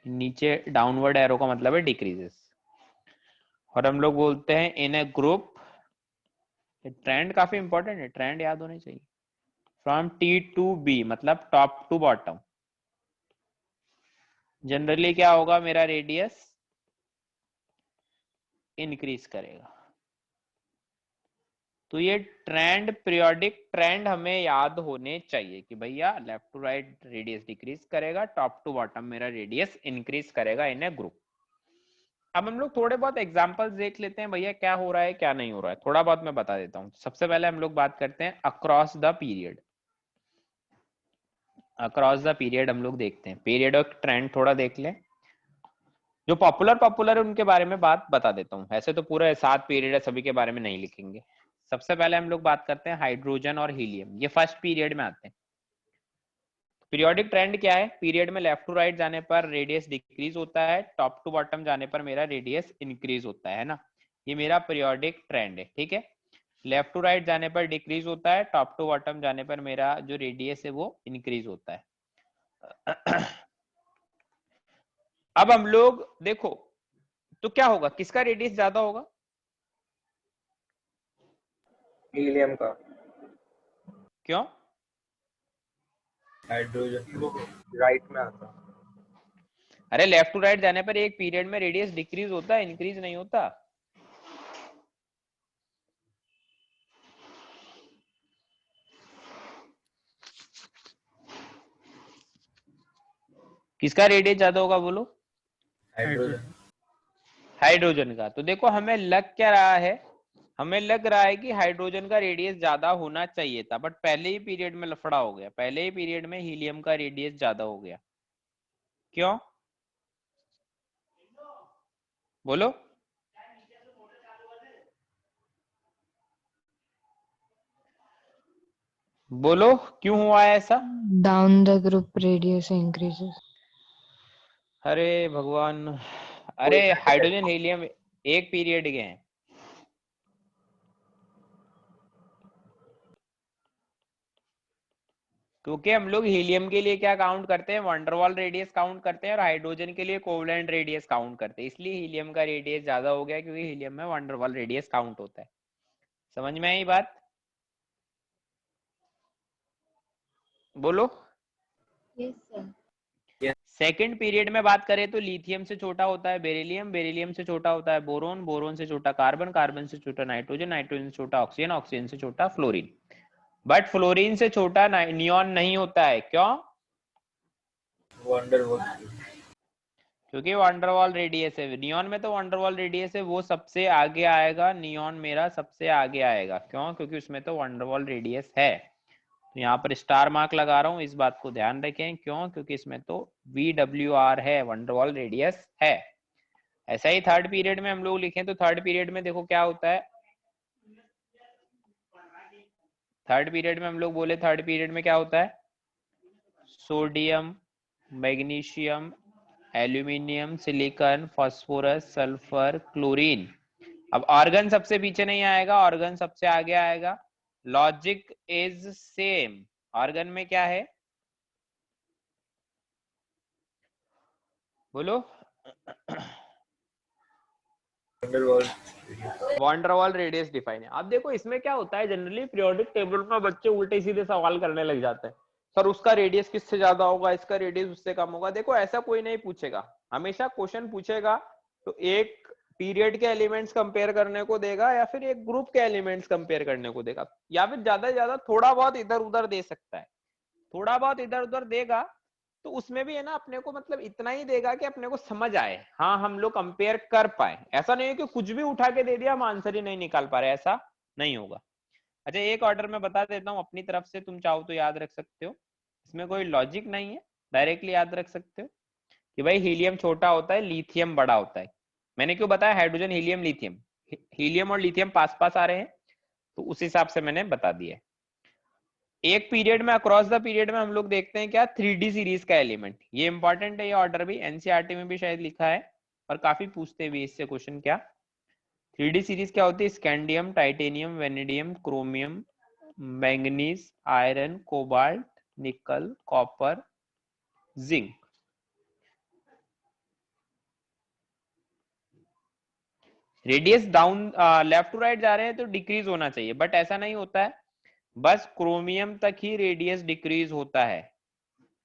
नीचे डाउनवर्ड एरो का मतलब है डिक्रीजेस। और हम लोग बोलते हैं इन ए ग्रुप, ट्रेंड काफी इंपॉर्टेंट है, ट्रेंड याद होने चाहिए। फ्रॉम टी टू बी मतलब टॉप टू बॉटम, जनरली क्या होगा? मेरा रेडियस इंक्रीज करेगा। तो ये ट्रेंड, पीरियोडिक ट्रेंड हमें याद होने चाहिए कि भैया left to right radius decrease करेगा, टॉप टू बॉटम मेरा रेडियस इंक्रीज करेगा इन ए ग्रुप। अब हम लोग थोड़े बहुत एग्जांपल्स देख लेते हैं भैया क्या हो रहा है क्या नहीं हो रहा है, थोड़ा बहुत मैं बता देता हूँ। सबसे पहले हम लोग बात करते हैं across the period. Across the period हम लोग देखते हैं, पीरियड और ट्रेंड थोड़ा देख लें। जो पॉपुलर उनके बारे में बात बता देता हूँ, ऐसे तो पूरे 7 पीरियड है, सभी के बारे में नहीं लिखेंगे। सबसे पहले हम लोग बात करते हैं हाइड्रोजन और हीलियम, ये फर्स्ट पीरियड में आते हैं। पीरियोडिक ट्रेंड क्या है? पीरियड में लेफ्ट टू राइट जाने पर रेडियस डिक्रीज होता है, टॉप टू बॉटम जाने पर मेरा रेडियस इंक्रीज होता है ना। ये मेरा पीरियोडिक ट्रेंड है, ठीक है। लेफ्ट टू राइट जाने पर डिक्रीज होता है, टॉप टू बॉटम जाने पर मेरा जो रेडियस है वो इंक्रीज होता है। अब हम लोग देखो तो क्या होगा, किसका रेडियस ज्यादा होगा? हीलियम का। क्यों? हाइड्रोजन राइट में आता। अरे लेफ्ट टू राइट जाने पर एक पीरियड में रेडियस डिक्रीज होता है, इंक्रीज नहीं होता। किसका रेडियस ज्यादा होगा बोलो? हाइड्रोजन हाइड्रोजन का। तो देखो हमें लग क्या रहा है, हमें लग रहा है कि हाइड्रोजन का रेडियस ज्यादा होना चाहिए था, बट पहले ही पीरियड में लफड़ा हो गया, पहले ही पीरियड में हीलियम का रेडियस ज्यादा हो गया। क्यों बोलो? बोलो क्यों हुआ है ऐसा? Down the group radius increases. अरे भगवान, अरे कोई हाइड्रोजन हीलियम एक पीरियड के हैं। क्योंकि हम लोग हीलियम के लिए क्या काउंट करते हैं? वंडरवॉल रेडियस काउंट करते हैं, और हाइड्रोजन के लिए कोवलेंट रेडियस काउंट करते हैं, इसलिए हीलियम का रेडियस ज्यादा हो गया, क्योंकि हीलियम में वंडरवॉल रेडियस काउंट होता है। समझ में आई बात? बोलो। Yes sir. सेकंड पीरियड में बात करें तो लिथियम से छोटा होता है बेरिलियम, बेरिलियम से छोटा होता है बोरोन, बोरोन से छोटा कार्बन, कार्बन से छोटा नाइट्रोजन, नाइट्रोजन से छोटा ऑक्सीजन, ऑक्सीजन से छोटा फ्लोरीन। बट फ्लोरीन से छोटा नियॉन नहीं होता है। क्यों? वंडरवॉल। क्योंकि वंडरवॉल रेडियस है। नियॉन में तो वंडरवॉल रेडियस है, वो सबसे आगे आएगा। नियॉन मेरा सबसे आगे आएगा। क्यों? क्योंकि उसमें तो वंडरवॉल रेडियस है। तो यहाँ पर स्टार मार्क लगा रहा हूँ, इस बात को ध्यान रखें। क्यों? क्योंकि इसमें तो VWR है, वंडरवॉल रेडियस है। ऐसा ही थर्ड पीरियड में हम लोग लिखें तो थर्ड पीरियड में देखो क्या होता है। थर्ड पीरियड में हम लोग बोले, थर्ड पीरियड में क्या होता है? Sodium, magnesium, aluminium, silicon, phosphorus, sulphur, chlorine. अब ऑर्गन सबसे पीछे नहीं आएगा, ऑर्गन सबसे आगे आएगा। Logic is same. ऑर्गन में क्या है? बोलो। वंडरवॉल रेडियस डिफाइन है। अब देखो इसमें क्या होता है, जनरली पीरियोडिक टेबल में बच्चे उल्टे सीधे सवाल करने लग जाते हैं। सर उसका रेडियस किससे ज्यादा होगा, इसका रेडियस उससे कम होगा। देखो ऐसा कोई नहीं पूछेगा। हमेशा क्वेश्चन पूछेगा तो एक पीरियड के एलिमेंट्स कंपेयर करने को देगा, या फिर एक ग्रुप के एलिमेंट्स कंपेयर करने को देगा, या फिर ज्यादा से ज्यादा थोड़ा बहुत इधर उधर दे सकता है। थोड़ा बहुत इधर उधर देगा तो उसमें भी है ना, अपने को मतलब इतना ही देगा कि अपने को समझ आए, हाँ हम लोग कंपेयर कर पाए। ऐसा नहीं है कि कुछ भी उठा के दे दिया हम आंसर ही नहीं निकाल पा रहे, ऐसा नहीं होगा। अच्छा एक ऑर्डर में बता देता हूँ अपनी तरफ से, तुम चाहो तो याद रख सकते हो, इसमें कोई लॉजिक नहीं है, डायरेक्टली याद रख सकते हो कि भाई हीलियम छोटा होता है, लिथियम बड़ा होता है। मैंने क्यों बताया हाइड्रोजन, हीलियम, लिथियम? हीलियम और लिथियम पास पास आ रहे हैं तो उस हिसाब से मैंने बता दिया। एक पीरियड में, अक्रॉस द पीरियड में हम लोग देखते हैं क्या, 3D सीरीज का एलिमेंट। ये इंपॉर्टेंट है, ये ऑर्डर भी एनसीईआरटी में भी शायद लिखा है और काफी पूछते भी इससे क्वेश्चन। क्या 3D सीरीज क्या होती है? Scandium, titanium, vanadium, chromium, manganese, iron, cobalt, nickel, copper, zinc. Radius down left to right जा रहे हैं तो डिक्रीज होना चाहिए, बट ऐसा नहीं होता है। बस क्रोमियम तक ही रेडियस डिक्रीज होता है,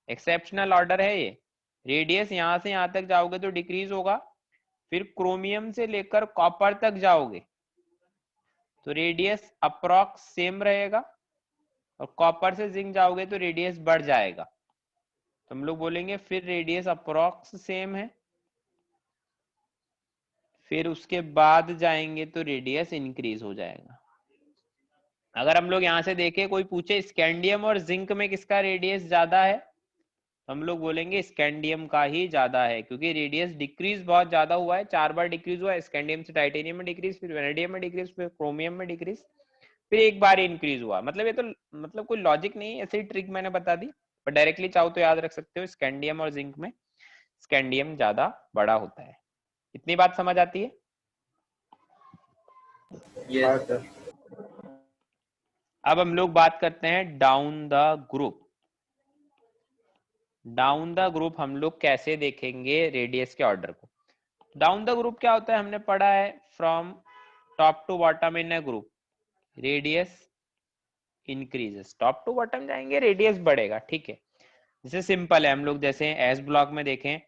एक्सेप्शनल ऑर्डर है ये। रेडियस यहां से यहां तक जाओगे तो डिक्रीज होगा, फिर क्रोमियम से लेकर कॉपर तक जाओगे तो रेडियस अप्रॉक्स सेम रहेगा, और कॉपर से जिंक जाओगे तो रेडियस बढ़ जाएगा। तो हम लोग बोलेंगे फिर रेडियस अप्रॉक्स सेम है, फिर उसके बाद जाएंगे तो रेडियस इंक्रीज हो जाएगा। अगर हम लोग यहाँ से देखें, कोई पूछे स्कैंडियम और जिंक में किसका रेडियस ज्यादा है, तो हम लोग बोलेंगे स्कैंडियम का ही ज्यादा है, क्योंकि रेडियस डिक्रीज बहुत ज्यादा हुआ है। 4 बार डिक्रीज हुआ है, स्कैंडियम से टाइटेनियम में डिक्रीज, फिर वेनेडियम में डिक्रीज, फिर क्रोमियम में डिक्रीज, फिर एक बार इंक्रीज हुआ। मतलब ये तो मतलब कोई लॉजिक नहीं है, ऐसे ही ट्रिक मैंने बता दी, पर डायरेक्टली चाहो तो याद रख सकते हो, स्कैंडियम और जिंक में स्कैंडियम ज्यादा बड़ा होता है। इतनी बात समझ आती है? हाँ सर। अब हम लोग बात करते हैं down the group. Down the group हम लोग कैसे देखेंगे रेडियस के ऑर्डर को? डाउन द ग्रुप क्या होता है, हमने पढ़ा है, from top to bottom in a group radius increases. Top to bottom जाएंगे रेडियस बढ़ेगा, ठीक है। जैसे सिंपल है, हम लोग जैसे एस ब्लॉक में देखें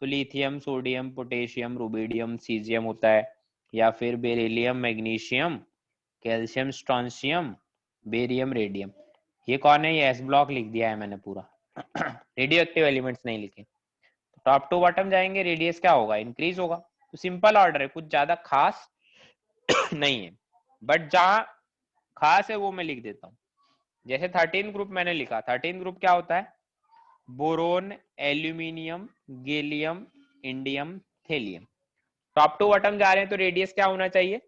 तो lithium, sodium, potassium, rubidium, caesium होता है, या फिर beryllium, magnesium, calcium, strontium, barium, radium. ये कौन है? ये एस ब्लॉक लिख दिया है मैंने पूरा, रेडियो एक्टिव एलिमेंट्स नहीं लिखे। तो टॉप टू बॉटम जाएंगे रेडियस क्या होगा? इंक्रीज होगा। तो सिंपल ऑर्डर है, कुछ ज्यादा खास नहीं है, बट जहां खास है वो मैं लिख देता हूँ। जैसे 13 ग्रुप मैंने लिखा, 13 ग्रुप क्या होता है? Boron, aluminium, gallium, indium, thallium. Top to bottom जा रहे हैं तो रेडियस क्या होना चाहिए?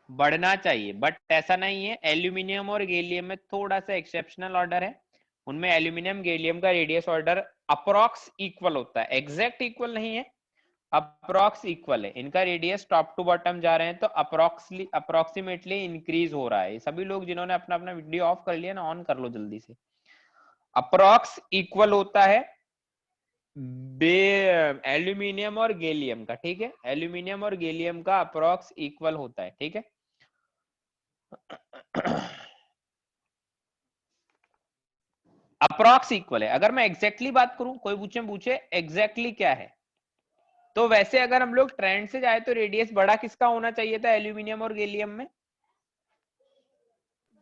बढ़ना चाहिए, बट ऐसा नहीं है। एल्यूमिनियम और गैलियम में थोड़ा सा एक्सेप्शनल ऑर्डर है, उनमें एल्यूमिनियम गैलियम का रेडियस ऑर्डर अप्रॉक्स इक्वल होता है, एग्जैक्ट इक्वल नहीं है, अप्रॉक्स इक्वल है। इनका रेडियस टॉप टू बॉटम जा रहे हैं तो अप्रोक्सीमेटली इंक्रीज हो रहा है। सभी लोग जिन्होंने अपना अपना वीडियो ऑफ कर लिया ना, ऑन कर लो जल्दी से। अप्रॉक्स इक्वल होता है एल्यूमिनियम और गैलियम का, ठीक है। एल्यूमिनियम और गैलियम का अप्रॉक्स इक्वल होता है, ठीक है। अप्रॉक्स इक्वल है। अगर मैं एग्जैक्टली बात करूं, कोई पूछे एग्जैक्टली क्या है, तो वैसे अगर हम लोग ट्रेंड से जाए तो रेडियस बड़ा किसका होना चाहिए था एल्यूमिनियम और गैलियम में?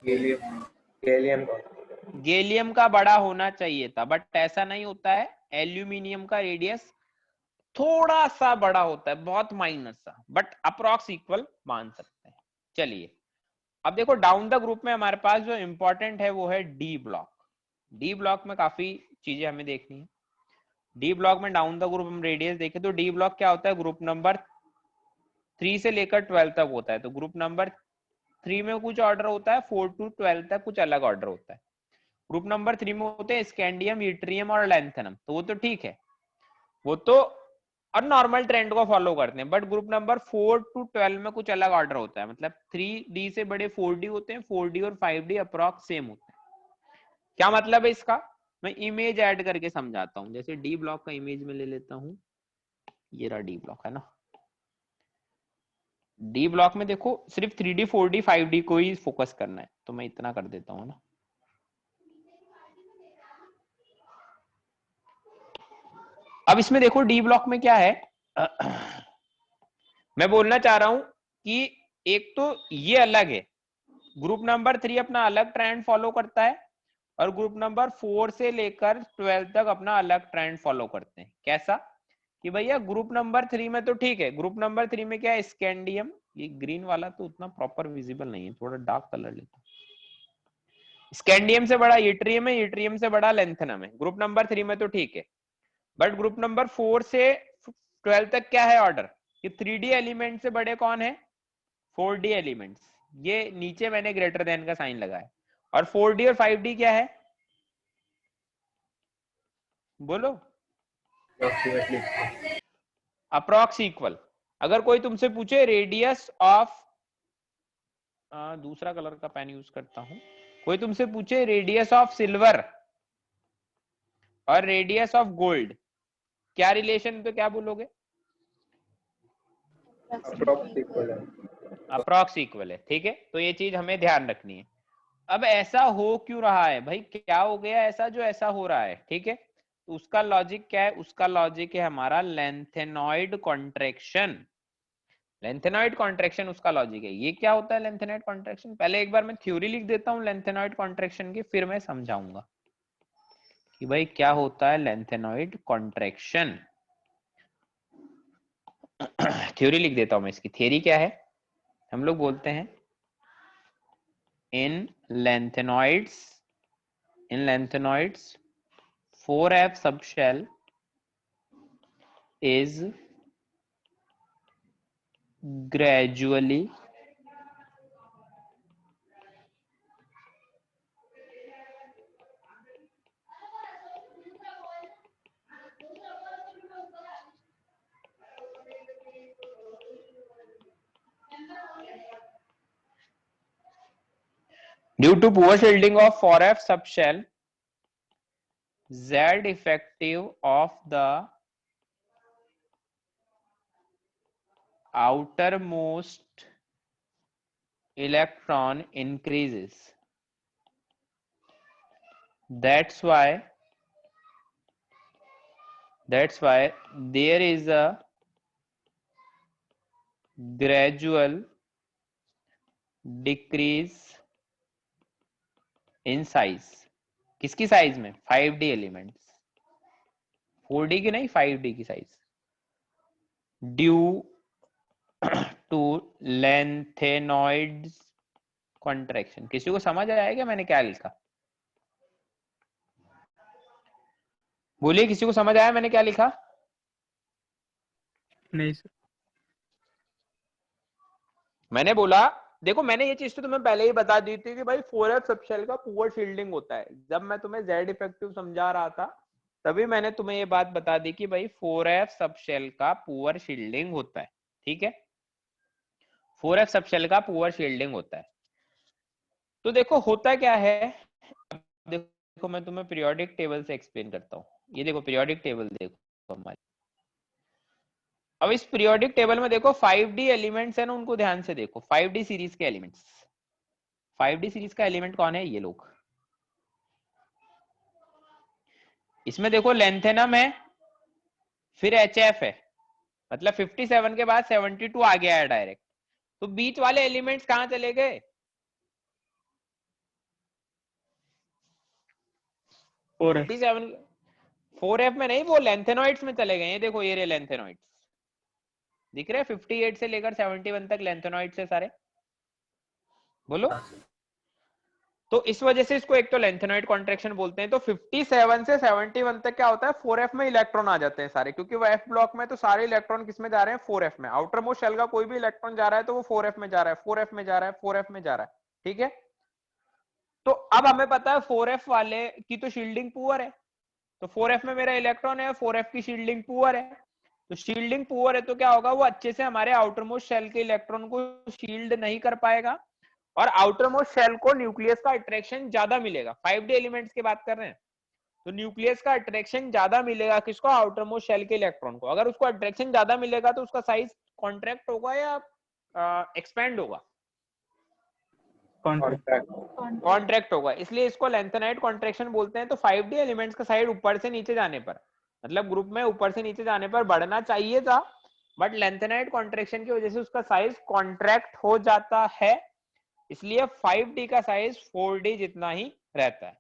गैलियम का। गैलियम का बड़ा होना चाहिए था, बट ऐसा नहीं होता है। एल्यूमिनियम का रेडियस थोड़ा सा बड़ा होता है, बहुत माइनर सा, बट अप्रॉक्स इक्वल मान सकते हैं। चलिए अब देखो डाउन द ग्रुप में हमारे पास जो इंपॉर्टेंट है वो है डी ब्लॉक। डी ब्लॉक में काफी चीजें हमें देखनी है। डी ब्लॉक में डाउन द ग्रुप हम रेडियस देखें तो डी ब्लॉक क्या होता है, ग्रुप नंबर 3 से लेकर 12 तक होता है। तो ग्रुप नंबर 3 में कुछ ऑर्डर होता है, 4 to 12 तक कुछ अलग ऑर्डर होता है। ग्रुप नंबर 3 में होते हैं स्कैंडियम, यूट्रियम और लैंथेनम, तो वो तो ठीक है, वो तो और नॉर्मल ट्रेंड को फॉलो करते हैं। बट ग्रुप नंबर 4 to 12 में कुछ अलग ऑर्डर होता है, मतलब 3D से बड़े 4D होते हैं, 4D और 5D अप्रॉक्स सेम होते हैं। क्या मतलब है इसका, मैं इमेज ऐड करके समझाता हूं। जैसे डी ब्लॉक का इमेज में ले लेता हूं, ये रहा डी ब्लॉक है ना। डी ब्लॉक में देखो सिर्फ 3D 4D 5D को ही फोकस करना है, तो मैं इतना कर देता हूं ना। अब इसमें देखो डी ब्लॉक में क्या है मैं बोलना चाह रहा हूं कि एक तो ये अलग है, ग्रुप नंबर 3 अपना अलग ट्रेंड फॉलो करता है और ग्रुप नंबर 4 से लेकर 12 तक अपना अलग ट्रेंड फॉलो करते हैं। कैसा कि भैया ग्रुप नंबर 3 में तो ठीक है, ग्रुप नंबर 3 में क्या है, स्कैंडियम, ये ग्रीन वाला तो उतना प्रॉपर विजिबल नहीं है, थोड़ा डार्क कलर लेता हूं। स्कैंडियम से बड़ा यूट्रियम है, यूट्रियम से बड़ा लैंथेनम है, ग्रुप नंबर 3 में तो ठीक है। बट ग्रुप नंबर 4 से 12 तक क्या है ऑर्डर, कि 3D एलिमेंट से बड़े कौन है, 4D एलिमेंट्स। ये नीचे मैंने ग्रेटर देन का साइन लगाया। और 4D और 5D क्या है, बोलो, अप्रॉक्स इक्वल। अगर कोई तुमसे पूछे रेडियस ऑफ, दूसरा कलर का पेन यूज करता हूं, कोई तुमसे पूछे रेडियस ऑफ सिल्वर और रेडियस ऑफ गोल्ड क्या रिलेशन, तो क्या बोलोगे, अप्रॉक्स इक्वल है। ठीक है, तो ये चीज हमें ध्यान रखनी है। अब ऐसा हो क्यों रहा है भाई, क्या हो गया ऐसा जो ऐसा हो रहा है, ठीक है, तो उसका लॉजिक क्या है, उसका लॉजिक है हमारा लेंथेनॉइड कॉन्ट्रैक्शन। लेंथेनॉइड कॉन्ट्रैक्शन उसका लॉजिक है। ये क्या होता है लेंथेनॉइड कॉन्ट्रैक्शन, पहले एक बार मैं थ्योरी लिख देता हूं लेंथेनॉइड कॉन्ट्रैक्शन की, फिर मैं समझाऊंगा कि भाई क्या होता है लेंथेनॉइड कॉन्ट्रैक्शन। थ्योरी लिख देता हूं मैं इसकी। थ्योरी क्या है, हम लोग बोलते हैं in lanthanoids 4f subshell is gradually due to poor shielding of 4f subshell, Z effective of the outermost electron increases. That's why there is a gradual decrease in size. किसकी साइज में, 5D elements, 4D की नहीं, 5D की size, due to lanthanoids contraction. किसी को समझ आया क्या मैंने क्या लिखा, बोलिए, किसी को समझ आया मैंने क्या लिखा? नहीं सर। मैंने बोला देखो, मैंने ये चीज तो तुम्हें पहले ही बता दी थी कि भाई 4f सबशेल का पुअर शील्डिंग होता है। जब मैं तुम्हें Z इफेक्टिव समझा रहा था तभी मैंने तुम्हें ये बात बता दी कि भाई 4f सबशेल का पुअर शील्डिंग होता है। ठीक है, 4f सबशेल का पुअर शील्डिंग होता है। तो देखो होता क्या है, देखो मैं तुम्हें पीरियोडिक टेबल से एक्सप्लेन करता हूँ। ये देखो पीरियोडिक टेबल देखो हमारी। अब इस पीरियोडिक टेबल में देखो 5D एलिमेंट्स है ना, उनको ध्यान से देखो। 5D सीरीज के एलिमेंट्स, 5D सीरीज का एलिमेंट कौन है, ये लोग। इसमें देखो लेंथेनम है, फिर HF है, मतलब 57 के बाद 72 आ गया है डायरेक्ट। तो बीच वाले एलिमेंट्स कहां चले गए? 57 4F में नहीं, वो लेंथेनॉइड्स में चले गए हैं। देखो ये रे लेंथेनॉइड्स दिख रहे हैं, 58 से लेकर 71 तक लेंथेनॉइड्स है सारे। बोलो। तो इस वजह से इसको एक तो लेंथेनॉइड कॉन्ट्रैक्शन बोलते हैं। तो 57 से 71 तक क्या होता है, 4F में इलेक्ट्रॉन आ जाते हैं सारे, क्योंकि वो F ब्लॉक में तो सारे इलेक्ट्रॉन किस में जा रहे हैं, 4F में। आउटर मोस्ट शेल का कोई भी इलेक्ट्रॉन जा रहा है तो वो 4F में जा रहा है, 4F में जा रहा है, 4F में जा रहा है। ठीक है, तो अब हमें पता है 4F वाले की तो शील्डिंग पुअर है, तो 4F में मेरा इलेक्ट्रॉन है, 4F की शील्डिंग पुअर है। तो शील्डिंग पुअर है तो क्या होगा, वो अच्छे से हमारे आउटर मोस्ट शेल के इलेक्ट्रॉन को शील्ड नहीं कर पाएगा, और आउटर मोस्ट शेल को न्यूक्लियस का अट्रैक्शन ज्यादा मिलेगा। 5D एलिमेंट्स की बात कर रहे हैं, तो न्यूक्लियस का अट्रैक्शन ज्यादा मिलेगा किसको, आउटर मोस्ट शेल के इलेक्ट्रॉन को। अगर उसको अट्रैक्शन ज्यादा मिलेगा तो उसका साइज कॉन्ट्रैक्ट होगा या एक्सपेंड होगा, कॉन्ट्रैक्ट होगा। इसलिए इसको लेंथेनाइड कॉन्ट्रैक्शन बोलते हैं। तो 5D एलिमेंट्स का साइड ऊपर से नीचे जाने पर, मतलब ग्रुप में ऊपर से नीचे जाने पर बढ़ना चाहिए था, बट लेंथेनाइड कॉन्ट्रैक्शन की वजह से उसका साइज कॉन्ट्रैक्ट हो जाता है, इसलिए 5D का साइज 4D जितना ही रहता है।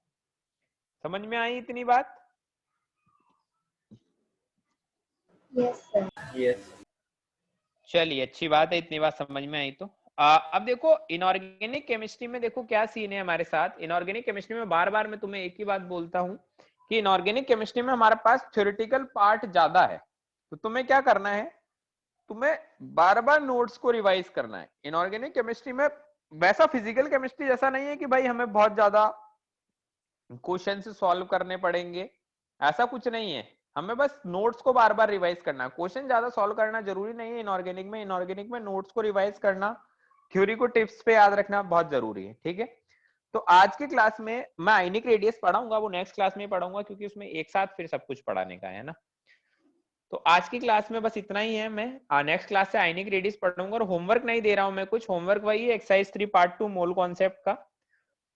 समझ में आई इतनी बात? Yes sir. यस। चलिए अच्छी बात है, इतनी बात समझ में आई। तो अब देखो इनऑर्गेनिक केमिस्ट्री में देखो क्या सीन है हमारे साथ। इनऑर्गेनिक केमिस्ट्री में बार बार मैं तुम्हें एक ही बात बोलता हूं कि इनऑर्गेनिक केमिस्ट्री में हमारे पास थ्योरेटिकल पार्ट ज्यादा है। तो तुम्हें क्या करना है, तुम्हें बार बार नोट्स को रिवाइज करना है। इनऑर्गेनिक केमिस्ट्री में वैसा फिजिकल केमिस्ट्री जैसा नहीं है कि भाई हमें बहुत ज्यादा क्वेश्चन सॉल्व करने पड़ेंगे, ऐसा कुछ नहीं है। हमें बस नोट्स को बार बार रिवाइज करना है, क्वेश्चन ज्यादा सॉल्व करना जरूरी नहीं है इनऑर्गेनिक में। इनऑर्गेनिक में नोट्स को रिवाइज करना, थ्योरी को टिप्स पे याद रखना बहुत जरूरी है। ठीक है, तो आज की क्लास में मैं आयनिक रेडियस पढ़ाऊंगा, वो नेक्स्ट क्लास में पढ़ाऊंगा, क्योंकि उसमें एक साथ फिर सब कुछ पढ़ाने का है ना। तो आज की क्लास में बस इतना ही है। मैं नेक्स्ट क्लास से आयनिक रेडियस पढ़ूंगा, और होमवर्क नहीं दे रहा हूं मैं कुछ, होमवर्क वही है एक्सरसाइज 3 पार्ट 2 मोल कॉन्सेप्ट का।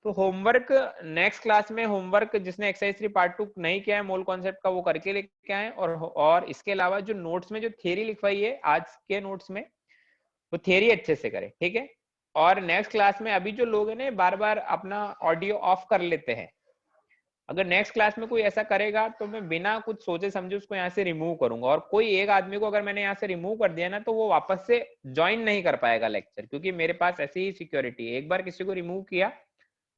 तो होमवर्क नेक्स्ट क्लास में, होमवर्क जिसने एक्सरसाइज 3 पार्ट 2 नहीं किया है मोल कॉन्सेप्ट का, वो करके लेके आए। और इसके अलावा जो नोट्स में जो थियरी लिखवाई है आज के नोट्स में, वो थियरी अच्छे से करें। ठीक है, और नेक्स्ट क्लास में अभी जो लोग हैं ना बार बार अपना ऑडियो ऑफ कर लेते हैं, अगर नेक्स्ट क्लास में कोई ऐसा करेगा तो मैं बिना कुछ सोचे समझे उसको यहाँ से रिमूव करूंगा। और कोई एक आदमी को अगर मैंने यहाँ से रिमूव कर दिया ना, तो वो वापस से ज्वाइन नहीं कर पाएगा लेक्चर, क्योंकि मेरे पास ऐसी ही सिक्योरिटी है। एक बार किसी को रिमूव किया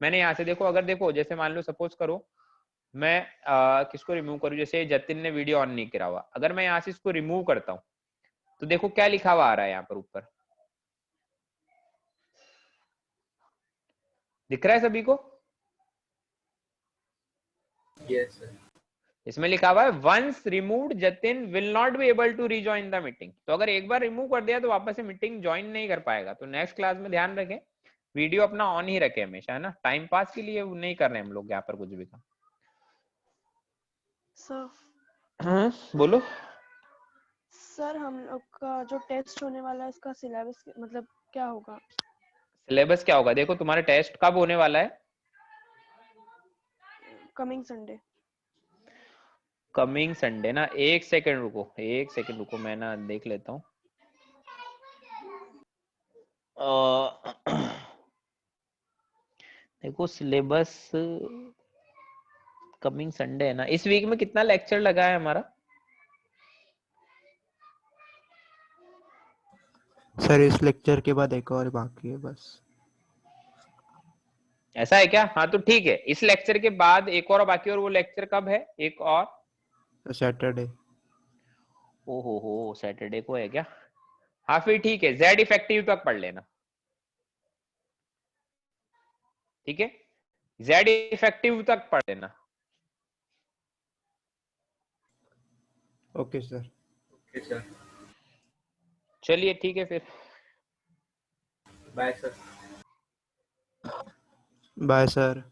मैंने यहाँ से, देखो अगर देखो जैसे मान लो सपोज करो मैं किसको रिमूव करूँ, जैसे जतिन ने वीडियो ऑन नहीं करा हुआ, अगर मैं यहाँ से इसको रिमूव करता हूँ तो देखो क्या लिखा हुआ आ रहा है यहाँ पर ऊपर, दिख रहा है सभी को? Yes sir. इसमें लिखा हुआ है once removed Jatin will not be able to rejoin the meeting. तो अगर एक बार रिमूव कर दिया तो वापस से मीटिंग ज्वाइन नहीं कर पाएगा। तो नेक्स्ट क्लास में ध्यान रखें, वीडियो अपना ऑन ही रखे हमेशा, है ना। टाइम पास के लिए नहीं कर रहे हम लोग यहाँ पर कुछ भी काम। सर बोलो। सर हम लोग का जो टेस्ट होने वाला है इसका सिलेबस मतलब क्या होगा? सिलेबस क्या होगा, देखो तुम्हारा टेस्ट कब होने वाला है? Coming Sunday. कमिंग संडे ना, एक सेकंड रुको मैं ना देख लेता हूँ। देखो सिलेबस कमिंग संडे है ना, इस वीक में कितना लेक्चर लगा है हमारा? सर इस लेक्चर के बाद एक और बाकी है बस। ऐसा है क्या? हाँ तो ठीक है, इस लेक्चर के बाद एक और बाकी, और वो लेक्चर कब है एक और? सैटरडे। ओहो सैटरडे को है क्या? हाँ फिर ठीक है, जेड इफेक्टिव तक पढ़ लेना। ठीक है, जेड इफेक्टिव तक पढ़ लेना। Okay sir. Okay sir. चलिए ठीक है फिर, बाय सर। Bye sir.